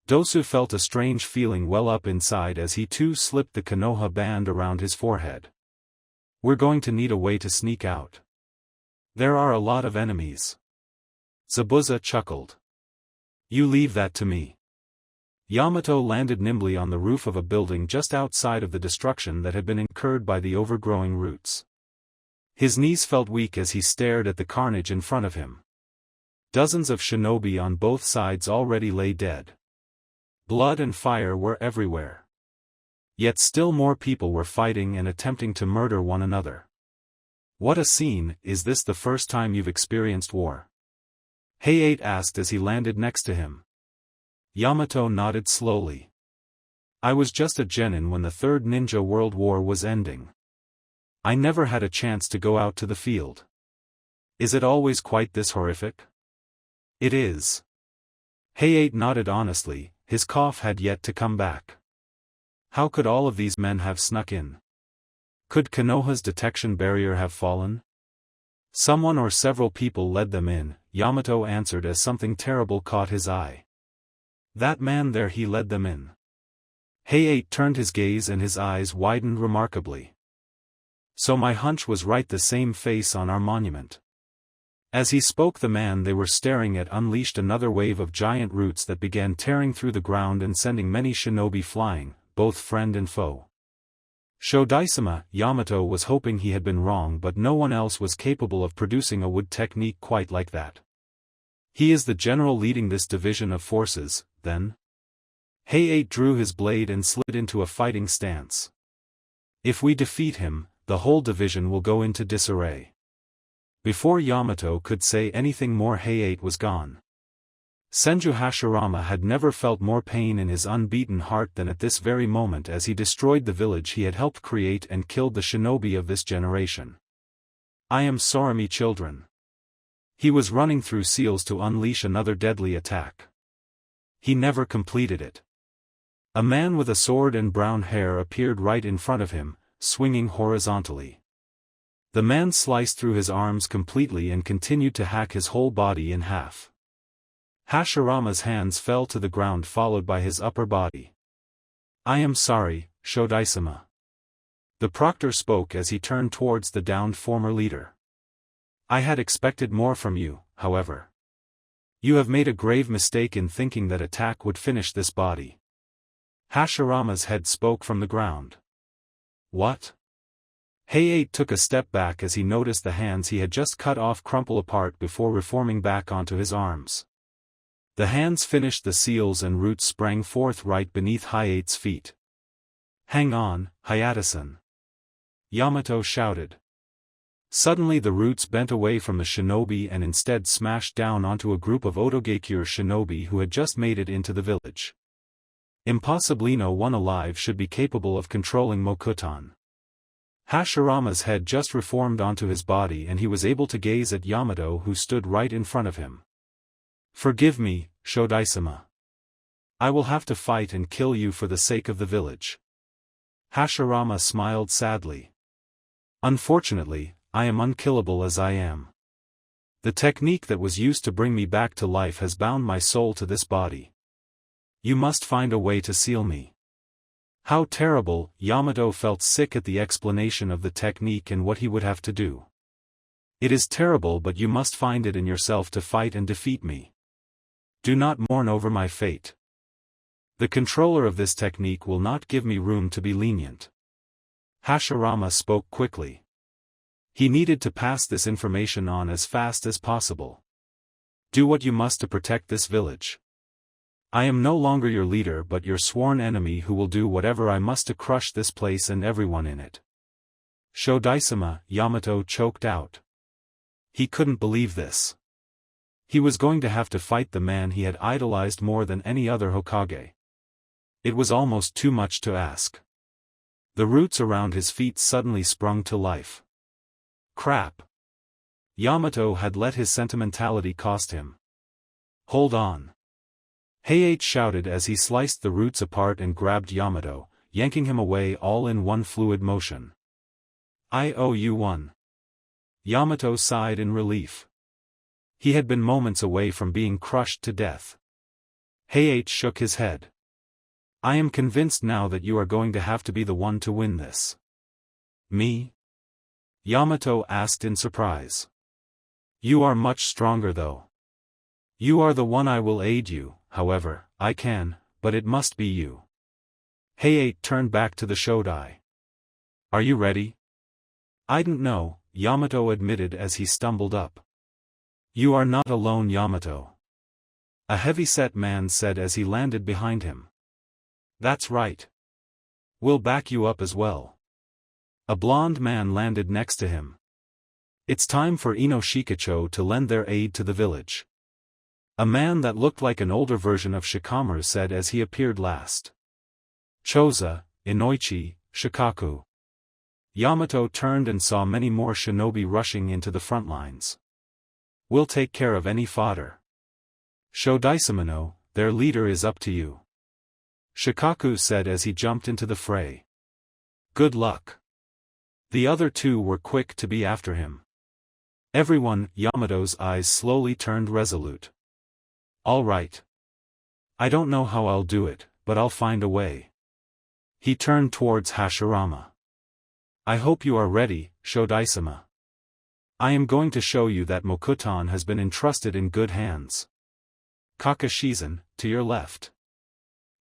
Dosu felt a strange feeling well up inside as he too slipped the Konoha band around his forehead. We're going to need a way to sneak out. There are a lot of enemies. Zabuza chuckled. You leave that to me. Yamato landed nimbly on the roof of a building just outside of the destruction that had been incurred by the overgrowing roots. His knees felt weak as he stared at the carnage in front of him. Dozens of shinobi on both sides already lay dead. Blood and fire were everywhere. Yet still more people were fighting and attempting to murder one another. What a scene! Is this the first time you've experienced war? Hayate asked as he landed next to him. Yamato nodded slowly. I was just a genin when the Third Ninja World War was ending. I never had a chance to go out to the field. Is it always quite this horrific? It is. Hayate nodded honestly, his cough had yet to come back. How could all of these men have snuck in? Could Konoha's detection barrier have fallen? Someone or several people led them in, Yamato answered as something terrible caught his eye. That man there, he led them in. Hayate turned his gaze and his eyes widened remarkably. So my hunch was right, the same face on our monument. As he spoke, the man they were staring at unleashed another wave of giant roots that began tearing through the ground and sending many shinobi flying, both friend and foe. Shodaisama, Yamato was hoping he had been wrong, but no one else was capable of producing a wood technique quite like that. He is the general leading this division of forces, then? Hayate drew his blade and slid into a fighting stance. If we defeat him, the whole division will go into disarray. Before Yamato could say anything more, Hayate was gone. Senju Hashirama had never felt more pain in his unbeaten heart than at this very moment as he destroyed the village he had helped create and killed the shinobi of this generation. I am sorry, children. He was running through seals to unleash another deadly attack. He never completed it. A man with a sword and brown hair appeared right in front of him, swinging horizontally. The man sliced through his arms completely and continued to hack his whole body in half. Hashirama's hands fell to the ground, followed by his upper body. I am sorry, Shodaisama. The proctor spoke as he turned towards the downed former leader. I had expected more from you, however. You have made a grave mistake in thinking that attack would finish this body. Hashirama's head spoke from the ground. What? Hayate took a step back as he noticed the hands he had just cut off crumple apart before reforming back onto his arms. The hands finished the seals and roots sprang forth right beneath Hayate's feet. Hang on, Hayate-san. Yamato shouted. Suddenly the roots bent away from the shinobi and instead smashed down onto a group of Otogakure shinobi who had just made it into the village. Impossibly, no one alive should be capable of controlling Mokutan. Hashirama's head just reformed onto his body and he was able to gaze at Yamato, who stood right in front of him. Forgive me, Shodaisama. I will have to fight and kill you for the sake of the village. Hashirama smiled sadly. Unfortunately, I am unkillable as I am. The technique that was used to bring me back to life has bound my soul to this body. You must find a way to seal me. How terrible! Yamato felt sick at the explanation of the technique and what he would have to do. It is terrible, but you must find it in yourself to fight and defeat me. Do not mourn over my fate. The controller of this technique will not give me room to be lenient. Hashirama spoke quickly. He needed to pass this information on as fast as possible. Do what you must to protect this village. I am no longer your leader but your sworn enemy who will do whatever I must to crush this place and everyone in it. Shodaisama, Yamato choked out. He couldn't believe this. He was going to have to fight the man he had idolized more than any other Hokage. It was almost too much to ask. The roots around his feet suddenly sprung to life. Crap. Yamato had let his sentimentality cost him. Hold on. Hayate shouted as he sliced the roots apart and grabbed Yamato, yanking him away all in one fluid motion. I owe you one. Yamato sighed in relief. He had been moments away from being crushed to death. Hayate shook his head. I am convinced now that you are going to have to be the one to win this. Me? Yamato asked in surprise. You are much stronger though. You are the one. I will aid you, however, I can, but it must be you. Hayate turned back to the Shodai. Are you ready? I don't know, Yamato admitted as he stumbled up. You are not alone, Yamato. A heavy-set man said as he landed behind him. That's right. We'll back you up as well. A blond man landed next to him. It's time for Ino Shikacho to lend their aid to the village. A man that looked like an older version of Shikamaru said as he appeared last. Choza, Inoichi, Shikaku. Yamato turned and saw many more shinobi rushing into the front lines. We'll take care of any fodder. Shodaisamano, their leader is up to you. Shikaku said as he jumped into the fray. Good luck. The other two were quick to be after him. Everyone, Yamato's eyes slowly turned resolute. All right. I don't know how I'll do it, but I'll find a way. He turned towards Hashirama. I hope you are ready, Shodai-sama. I am going to show you that Mokutan has been entrusted in good hands. Kakashizan, to your left.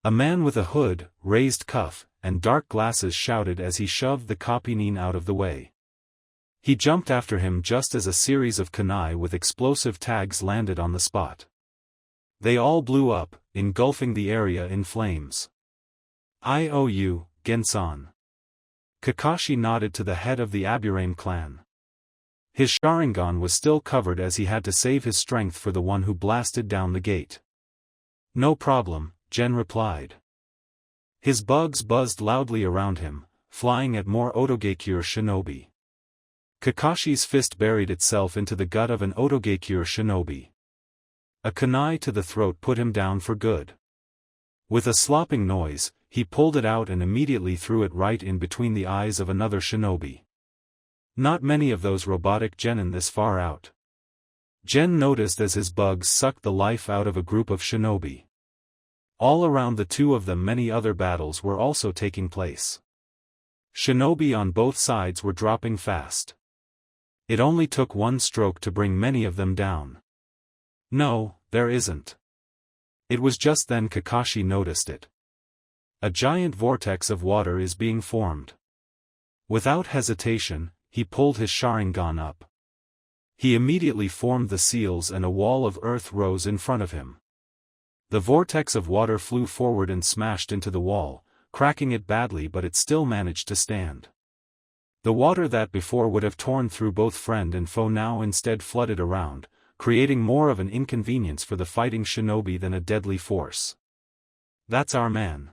A man with a hood, raised cuff, and dark glasses shouted as he shoved the Kapinin out of the way. He jumped after him just as a series of kunai with explosive tags landed on the spot. They all blew up, engulfing the area in flames. IOU, Gensan. Kakashi nodded to the head of the Aburame clan. His Sharingan was still covered as he had to save his strength for the one who blasted down the gate. No problem, Gen replied. His bugs buzzed loudly around him, flying at more Otogekure shinobi. Kakashi's fist buried itself into the gut of an Otogekure shinobi. A kunai to the throat put him down for good. With a slopping noise, he pulled it out and immediately threw it right in between the eyes of another shinobi. Not many of those robotic genin this far out. Gen noticed as his bugs sucked the life out of a group of shinobi. All around the two of them many other battles were also taking place. Shinobi on both sides were dropping fast. It only took one stroke to bring many of them down. No, there isn't. It was just then Kakashi noticed it. A giant vortex of water is being formed. Without hesitation, he pulled his Sharingan up. He immediately formed the seals and a wall of earth rose in front of him. The vortex of water flew forward and smashed into the wall, cracking it badly, but it still managed to stand. The water that before would have torn through both friend and foe now instead flooded around, creating more of an inconvenience for the fighting shinobi than a deadly force. That's our man.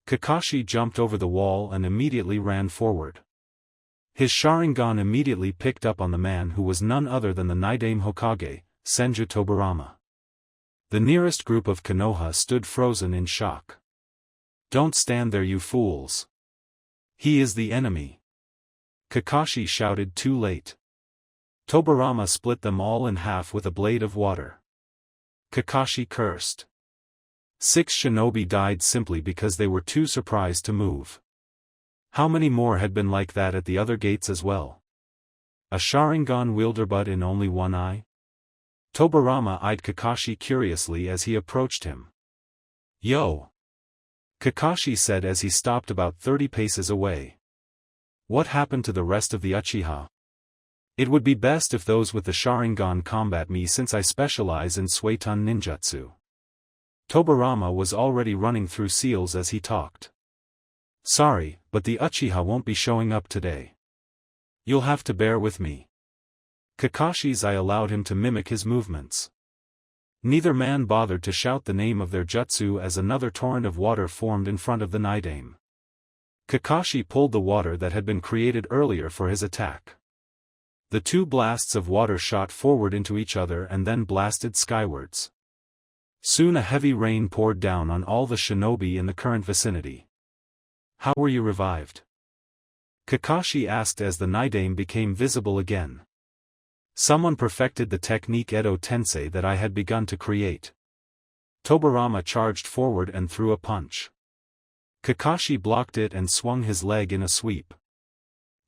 Kakashi jumped over the wall and immediately ran forward. His Sharingan immediately picked up on the man who was none other than the Nidaime Hokage, Senju Tobarama. The nearest group of Konoha stood frozen in shock. Don't stand there, you fools. He is the enemy. Kakashi shouted too late. Tobarama split them all in half with a blade of water. Kakashi cursed. 6 shinobi died simply because they were too surprised to move. How many more had been like that at the other gates as well? A Sharingan wielder but in only one eye? Tobarama eyed Kakashi curiously as he approached him. Yo! Kakashi said as he stopped about 30 paces away. What happened to the rest of the Uchiha? It would be best if those with the Sharingan combat me since I specialize in Suiton ninjutsu. Tobarama was already running through seals as he talked. Sorry, but the Uchiha won't be showing up today. You'll have to bear with me. Kakashi's eye allowed him to mimic his movements. Neither man bothered to shout the name of their jutsu as another torrent of water formed in front of the Nidaime. Kakashi pulled the water that had been created earlier for his attack. The two blasts of water shot forward into each other and then blasted skywards. Soon a heavy rain poured down on all the shinobi in the current vicinity. How were you revived? Kakashi asked as the Nidaime became visible again. Someone perfected the technique Edo Tensei that I had begun to create. Tobarama charged forward and threw a punch. Kakashi blocked it and swung his leg in a sweep.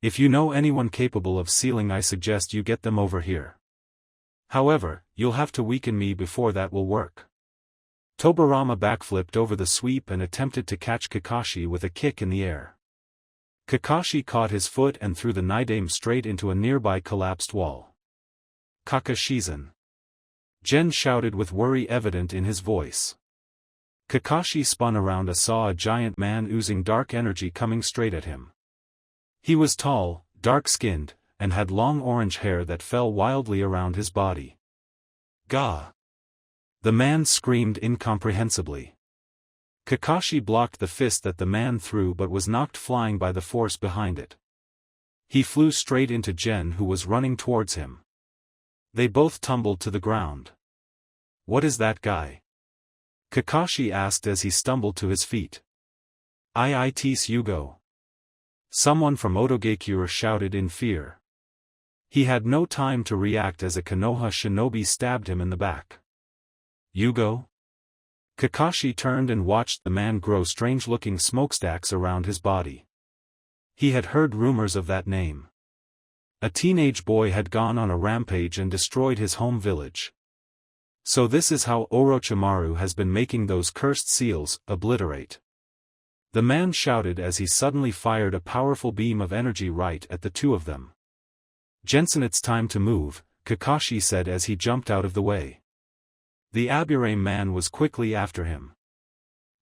If you know anyone capable of sealing, I suggest you get them over here. However, you'll have to weaken me before that will work. Tobarama backflipped over the sweep and attempted to catch Kakashi with a kick in the air. Kakashi caught his foot and threw the Nidaime straight into a nearby collapsed wall. Kakashizan. Gen shouted with worry evident in his voice. Kakashi spun around and saw a giant man oozing dark energy coming straight at him. He was tall, dark-skinned, and had long orange hair that fell wildly around his body. Gah! The man screamed incomprehensibly. Kakashi blocked the fist that the man threw but was knocked flying by the force behind it. He flew straight into Gen, who was running towards him. They both tumbled to the ground. What is that guy? Kakashi asked as he stumbled to his feet. Iits Yugo. Someone from Otogakure shouted in fear. He had no time to react as a Konoha shinobi stabbed him in the back. Yugo? Kakashi turned and watched the man grow strange-looking smokestacks around his body. He had heard rumors of that name. A teenage boy had gone on a rampage and destroyed his home village. So this is how Orochimaru has been making those cursed seals obliterate. The man shouted as he suddenly fired a powerful beam of energy right at the two of them. Jensen, it's time to move, Kakashi said as he jumped out of the way. The Aburame man was quickly after him.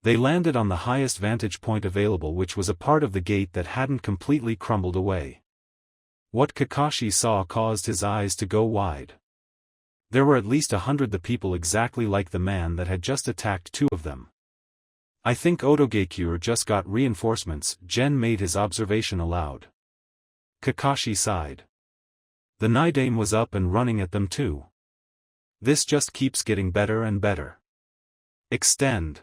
They landed on the highest vantage point available, which was a part of the gate that hadn't completely crumbled away. What Kakashi saw caused his eyes to go wide. There were at least 100 the people exactly like the man that had just attacked two of them. I think Otogakure just got reinforcements, Gen made his observation aloud. Kakashi sighed. The Nidaime was up and running at them too. This just keeps getting better and better. Extend.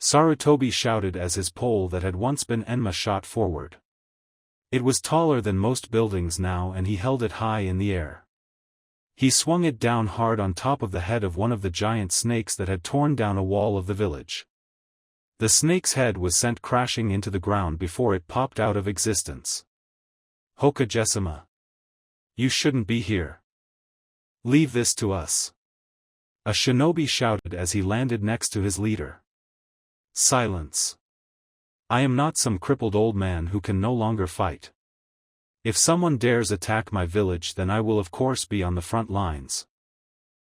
Sarutobi shouted as his pole that had once been Enma shot forward. It was taller than most buildings now and he held it high in the air. He swung it down hard on top of the head of one of the giant snakes that had torn down a wall of the village. The snake's head was sent crashing into the ground before it popped out of existence. Hokage-sama. You shouldn't be here. Leave this to us. A shinobi shouted as he landed next to his leader. Silence. I am not some crippled old man who can no longer fight. If someone dares attack my village, then I will of course be on the front lines.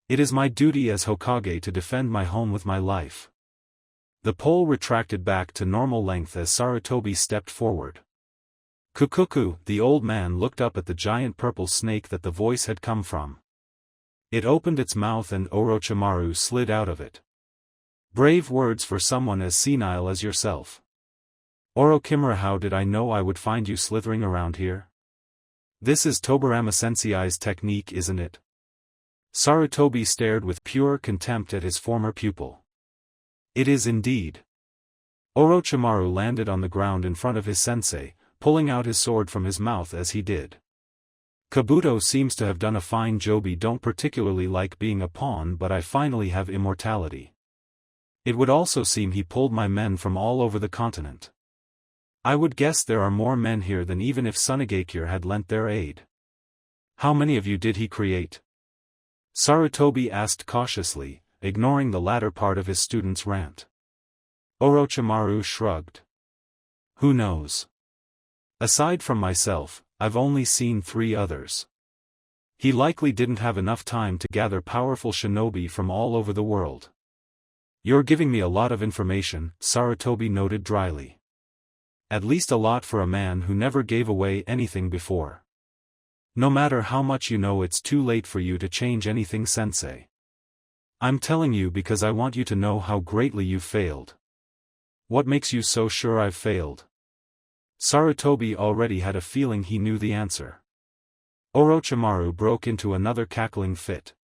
It is my duty as Hokage to defend my home with my life. The pole retracted back to normal length as Sarutobi stepped forward. Kukuku, the old man looked up at the giant purple snake that the voice had come from. It opened its mouth and Orochimaru slid out of it. Brave words for someone as senile as yourself. Orochimaru, how did I know I would find you slithering around here? This is Tobirama Sensei's technique, isn't it? Sarutobi stared with pure contempt at his former pupil. It is indeed. Orochimaru landed on the ground in front of his sensei, pulling out his sword from his mouth as he did. Kabuto seems to have done a fine job. Don't particularly like being a pawn, but I finally have immortality. It would also seem he pulled my men from all over the continent. I would guess there are more men here than even if Sunagakure had lent their aid. How many of you did he create? Sarutobi asked cautiously, ignoring the latter part of his student's rant. Orochimaru shrugged. Who knows? Aside from myself, I've only seen 3 others. He likely didn't have enough time to gather powerful shinobi from all over the world. You're giving me a lot of information, Sarutobi noted dryly. At least a lot for a man who never gave away anything before. No matter how much you know, it's too late for you to change anything, sensei. I'm telling you because I want you to know how greatly you've failed. What makes you so sure I've failed? Sarutobi already had a feeling he knew the answer. Orochimaru broke into another cackling fit.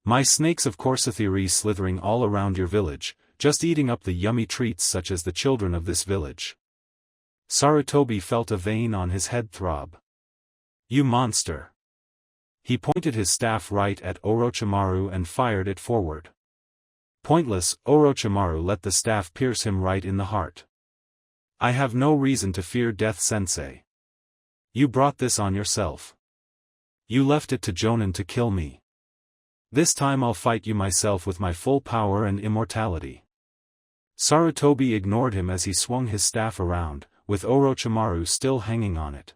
My snakes, of course, a theory slithering all around your village, just eating up the yummy treats such as the children of this village. Sarutobi felt a vein on his head throb. You monster! He pointed his staff right at Orochimaru and fired it forward. Pointless, Orochimaru let the staff pierce him right in the heart. I have no reason to fear death, sensei. You brought this on yourself. You left it to Jonin to kill me. This time I'll fight you myself with my full power and immortality. Sarutobi ignored him as he swung his staff around, with Orochimaru still hanging on it.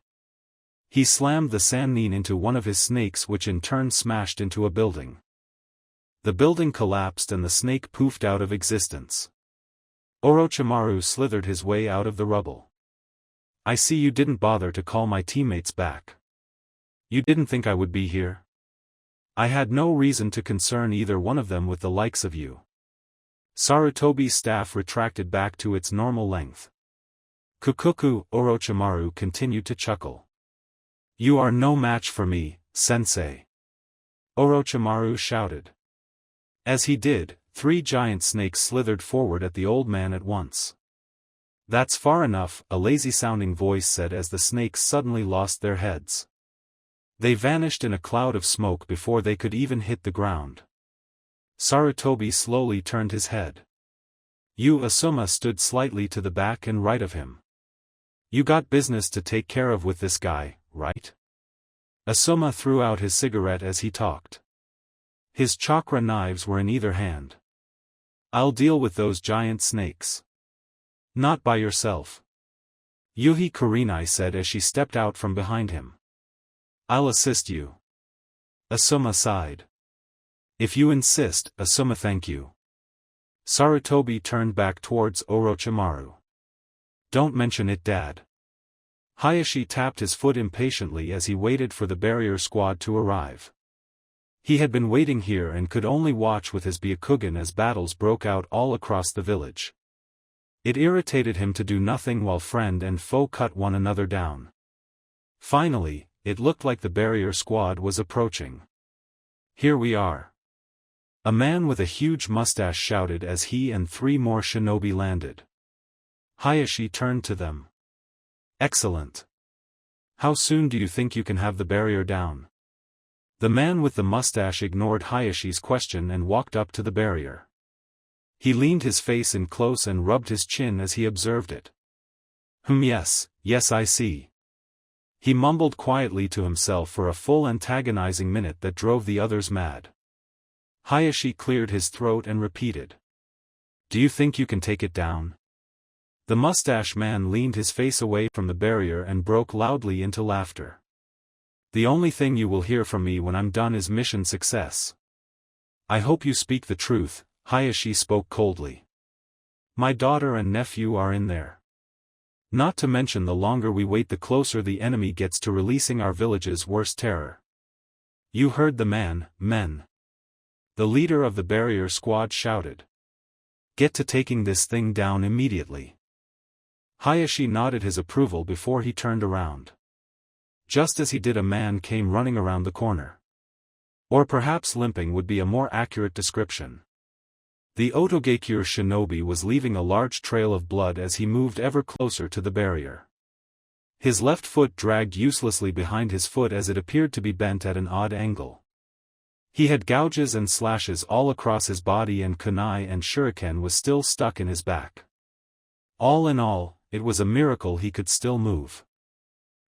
He slammed the sannin into one of his snakes, which in turn smashed into a building. The building collapsed and the snake poofed out of existence. Orochimaru slithered his way out of the rubble. I see you didn't bother to call my teammates back. You didn't think I would be here? I had no reason to concern either one of them with the likes of you. Sarutobi's staff retracted back to its normal length. Kukuku, Orochimaru continued to chuckle. You are no match for me, sensei. Orochimaru shouted. As he did, 3 giant snakes slithered forward at the old man at once. That's far enough, a lazy-sounding voice said as the snakes suddenly lost their heads. They vanished in a cloud of smoke before they could even hit the ground. Sarutobi slowly turned his head. Asuma stood slightly to the back and right of him. You got business to take care of with this guy, right? Asuma threw out his cigarette as he talked. His chakra knives were in either hand. I'll deal with those giant snakes. Not by yourself. Yuhi Kurenai said as she stepped out from behind him. I'll assist you. Asuma sighed. If you insist, Asuma, thank you. Sarutobi turned back towards Orochimaru. Don't mention it, Dad. Hayashi tapped his foot impatiently as he waited for the barrier squad to arrive. He had been waiting here and could only watch with his Byakugan as battles broke out all across the village. It irritated him to do nothing while friend and foe cut one another down. Finally, it looked like the barrier squad was approaching. Here we are. A man with a huge mustache shouted as he and 3 more shinobi landed. Hayashi turned to them. Excellent. How soon do you think you can have the barrier down? The man with the mustache ignored Hayashi's question and walked up to the barrier. He leaned his face in close and rubbed his chin as he observed it. Yes, I see. He mumbled quietly to himself for a full antagonizing minute that drove the others mad. Hayashi cleared his throat and repeated. Do you think you can take it down? The mustache man leaned his face away from the barrier and broke loudly into laughter. The only thing you will hear from me when I'm done is mission success. I hope you speak the truth, Hayashi spoke coldly. My daughter and nephew are in there. Not to mention the longer we wait the closer the enemy gets to releasing our village's worst terror. You heard the man, men. The leader of the barrier squad shouted. Get to taking this thing down immediately. Hayashi nodded his approval before he turned around. Just as he did, a man came running around the corner. Or perhaps limping would be a more accurate description. The Otogakure shinobi was leaving a large trail of blood as he moved ever closer to the barrier. His left foot dragged uselessly behind his foot as it appeared to be bent at an odd angle. He had gouges and slashes all across his body and kunai and shuriken was still stuck in his back. All in all, it was a miracle he could still move.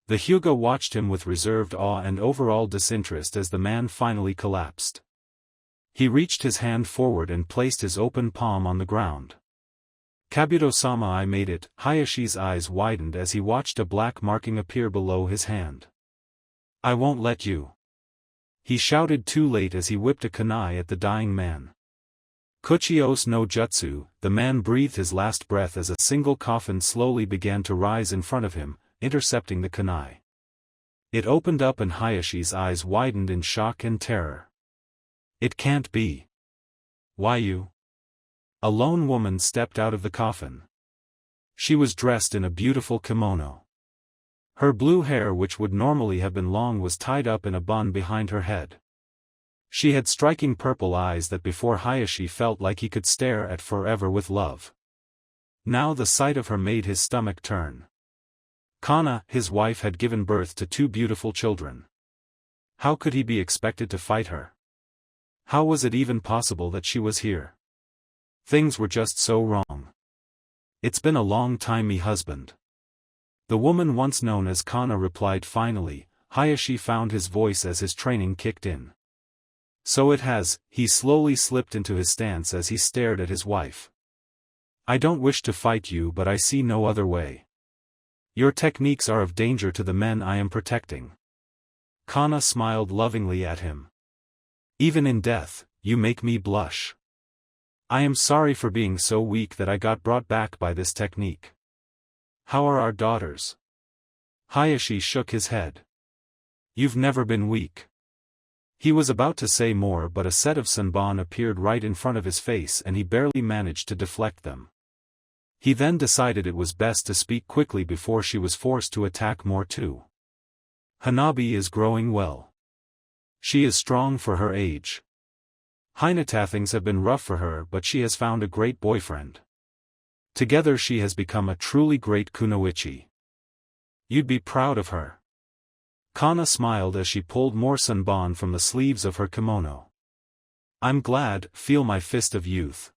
The Hyuga watched him with reserved awe and overall disinterest as the man finally collapsed. He reached his hand forward and placed his open palm on the ground. Kabuto-sama, I made it. Hayashi's eyes widened as he watched a black marking appear below his hand. I won't let you. He shouted too late as he whipped a kunai at the dying man. Kuchios no Jutsu, the man breathed his last breath as a single coffin slowly began to rise in front of him, intercepting the kunai. It opened up and Hayashi's eyes widened in shock and terror. It can't be. Why you? A lone woman stepped out of the coffin. She was dressed in a beautiful kimono. Her blue hair, which would normally have been long, was tied up in a bun behind her head. She had striking purple eyes that before Hayashi felt like he could stare at forever with love. Now the sight of her made his stomach turn. Kana, his wife, had given birth to 2 beautiful children. How could he be expected to fight her? How was it even possible that she was here? Things were just so wrong. It's been a long time, me husband. The woman once known as Kana replied finally. Hayashi found his voice as his training kicked in. So it has. He slowly slipped into his stance as he stared at his wife. I don't wish to fight you, but I see no other way. Your techniques are of danger to the men I am protecting. Kana smiled lovingly at him. Even in death, you make me blush. I am sorry for being so weak that I got brought back by this technique. How are our daughters? Hayashi shook his head. You've never been weak. He was about to say more, but a set of senbon appeared right in front of his face and he barely managed to deflect them. He then decided it was best to speak quickly before she was forced to attack more too. Hanabi is growing well. She is strong for her age. Hinata, things have been rough for her, but she has found a great boyfriend. Together she has become a truly great kunoichi. You'd be proud of her. Kana smiled as she pulled more sunbon from the sleeves of her kimono. I'm glad, feel my fist of youth.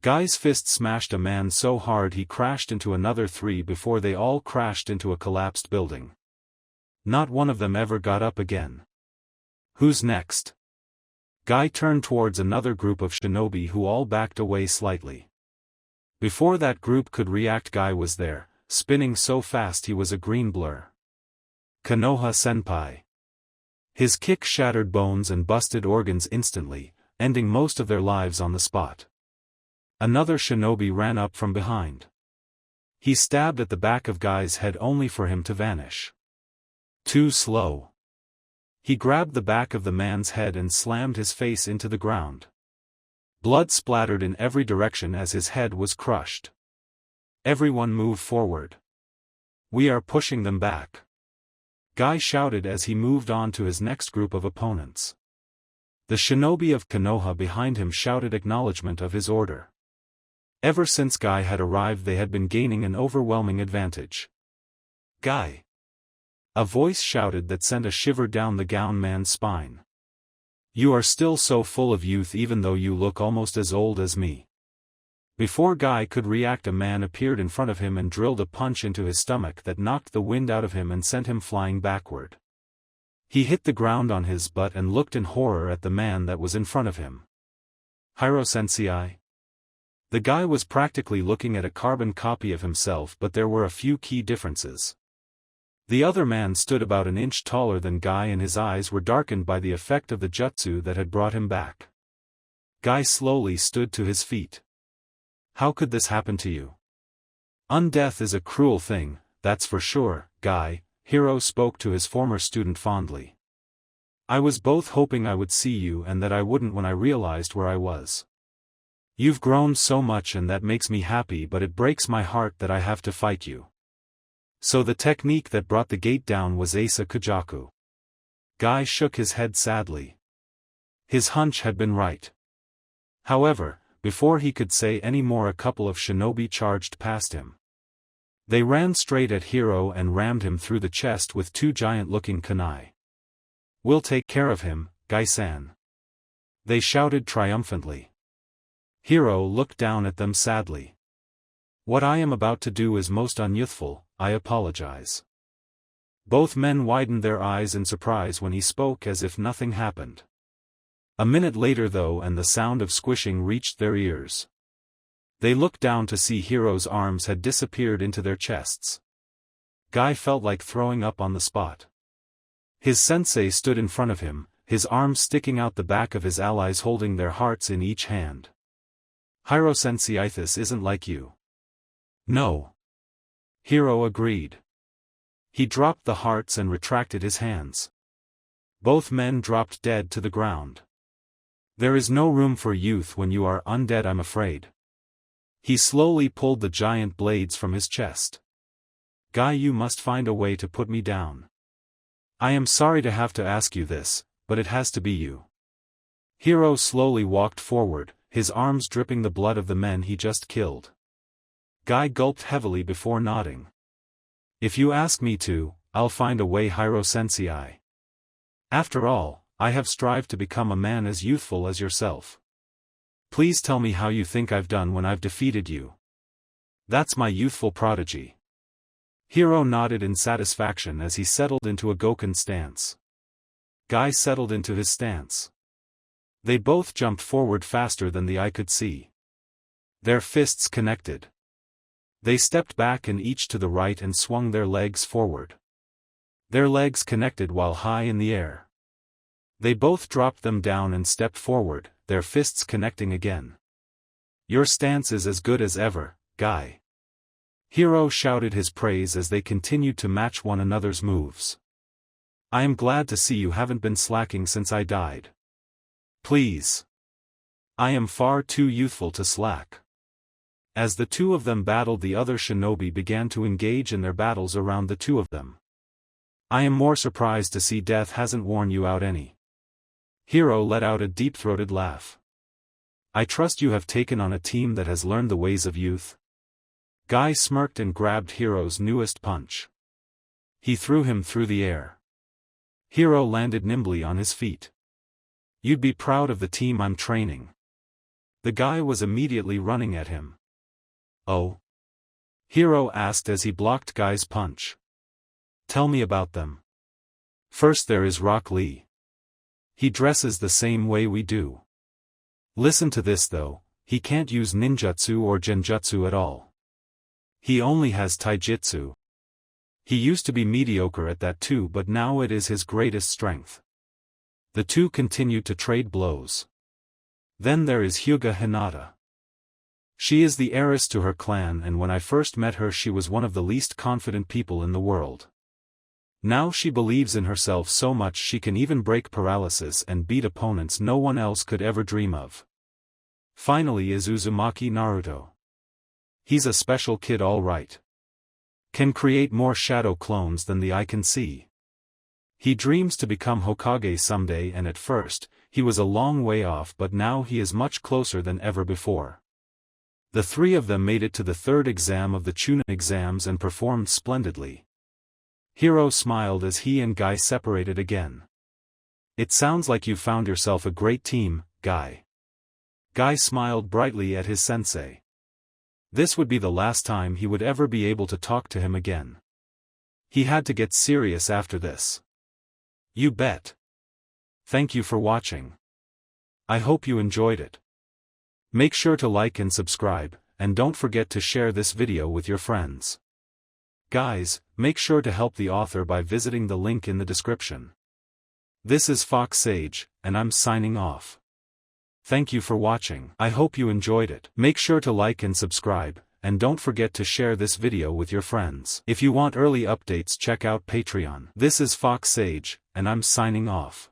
Guy's fist smashed a man so hard he crashed into another three before they all crashed into a collapsed building. Not one of them ever got up again. Who's next? Guy turned towards another group of shinobi who all backed away slightly. Before that group could react, Guy was there, spinning so fast he was a green blur. Konoha-senpai. His kick shattered bones and busted organs instantly, ending most of their lives on the spot. Another shinobi ran up from behind. He stabbed at the back of Guy's head only for him to vanish. Too slow. He grabbed the back of the man's head and slammed his face into the ground. Blood splattered in every direction as his head was crushed. Everyone move forward. We are pushing them back. Guy shouted as he moved on to his next group of opponents. The shinobi of Konoha behind him shouted acknowledgement of his order. Ever since Guy had arrived they had been gaining an overwhelming advantage. Guy! A voice shouted that sent a shiver down the gown man's spine. You are still so full of youth even though you look almost as old as me. Before Guy could react, a man appeared in front of him and drilled a punch into his stomach that knocked the wind out of him and sent him flying backward. He hit the ground on his butt and looked in horror at the man that was in front of him. Hiro-sensei? The guy was practically looking at a carbon copy of himself, but there were a few key differences. The other man stood about an inch taller than Guy and his eyes were darkened by the effect of the jutsu that had brought him back. Guy slowly stood to his feet. How could this happen to you? Undeath is a cruel thing, that's for sure, Guy, Hiro spoke to his former student fondly. I was both hoping I would see you and that I wouldn't when I realized where I was. You've grown so much and that makes me happy, but it breaks my heart that I have to fight you. So the technique that brought the gate down was Asa Kujaku. Guy shook his head sadly. His hunch had been right. However, before he could say any more, a couple of shinobi charged past him. They ran straight at Hiro and rammed him through the chest with two giant-looking kunai. We'll take care of him, Guy-san. They shouted triumphantly. Hiro looked down at them sadly. What I am about to do is most unyouthful, I apologize. Both men widened their eyes in surprise when he spoke as if nothing happened. A minute later though, and the sound of squishing reached their ears. They looked down to see Hiro's arms had disappeared into their chests. Guy felt like throwing up on the spot. His sensei stood in front of him, his arms sticking out the back of his allies holding their hearts in each hand. Hiro-sensei, this isn't like you. No. Hiro agreed. He dropped the hearts and retracted his hands. Both men dropped dead to the ground. There is no room for youth when you are undead, I'm afraid. He slowly pulled the giant blades from his chest. Guy, you must find a way to put me down. I am sorry to have to ask you this, but it has to be you. Hiro slowly walked forward, his arms dripping the blood of the men he just killed. Guy gulped heavily before nodding. If you ask me to, I'll find a way, Hiro-sensei. After all, I have strived to become a man as youthful as yourself. Please tell me how you think I've done when I've defeated you. That's my youthful prodigy. Hiro nodded in satisfaction as he settled into a Goken stance. Guy settled into his stance. They both jumped forward faster than the eye could see. Their fists connected. They stepped back and each to the right and swung their legs forward. Their legs connected while high in the air. They both dropped them down and stepped forward, their fists connecting again. Your stance is as good as ever, Guy. Hiro shouted his praise as they continued to match one another's moves. I am glad to see you haven't been slacking since I died. Please. I am far too youthful to slack. As the two of them battled, the other shinobi began to engage in their battles around the two of them. I am more surprised to see death hasn't worn you out any. Hiro let out a deep-throated laugh. I trust you have taken on a team that has learned the ways of youth. Guy smirked and grabbed Hiro's newest punch. He threw him through the air. Hiro landed nimbly on his feet. You'd be proud of the team I'm training. The guy was immediately running at him. Oh? Hiro asked as he blocked Guy's punch. Tell me about them. First there is Rock Lee. He dresses the same way we do. Listen to this though, he can't use ninjutsu or genjutsu at all. He only has taijutsu. He used to be mediocre at that too, but now it is his greatest strength. The two continued to trade blows. Then there is Hyuga Hinata. She is the heiress to her clan, and when I first met her she was one of the least confident people in the world. Now she believes in herself so much she can even break paralysis and beat opponents no one else could ever dream of. Finally is Uzumaki Naruto. He's a special kid all right. Can create more shadow clones than the eye can see. He dreams to become Hokage someday, and at first, he was a long way off, but now he is much closer than ever before. The three of them made it to the third exam of the Chunin exams and performed splendidly. Hiro smiled as he and Guy separated again. It sounds like you found yourself a great team, Guy. Guy smiled brightly at his sensei. This would be the last time he would ever be able to talk to him again. He had to get serious after this. You bet. Thank you for watching. I hope you enjoyed it. Make sure to like and subscribe, and don't forget to share this video with your friends. Guys, make sure to help the author by visiting the link in the description. This is Fox Sage, and I'm signing off. Thank you for watching. I hope you enjoyed it. Make sure to like and subscribe, and don't forget to share this video with your friends. If you want early updates, check out Patreon. This is Fox Sage, and I'm signing off.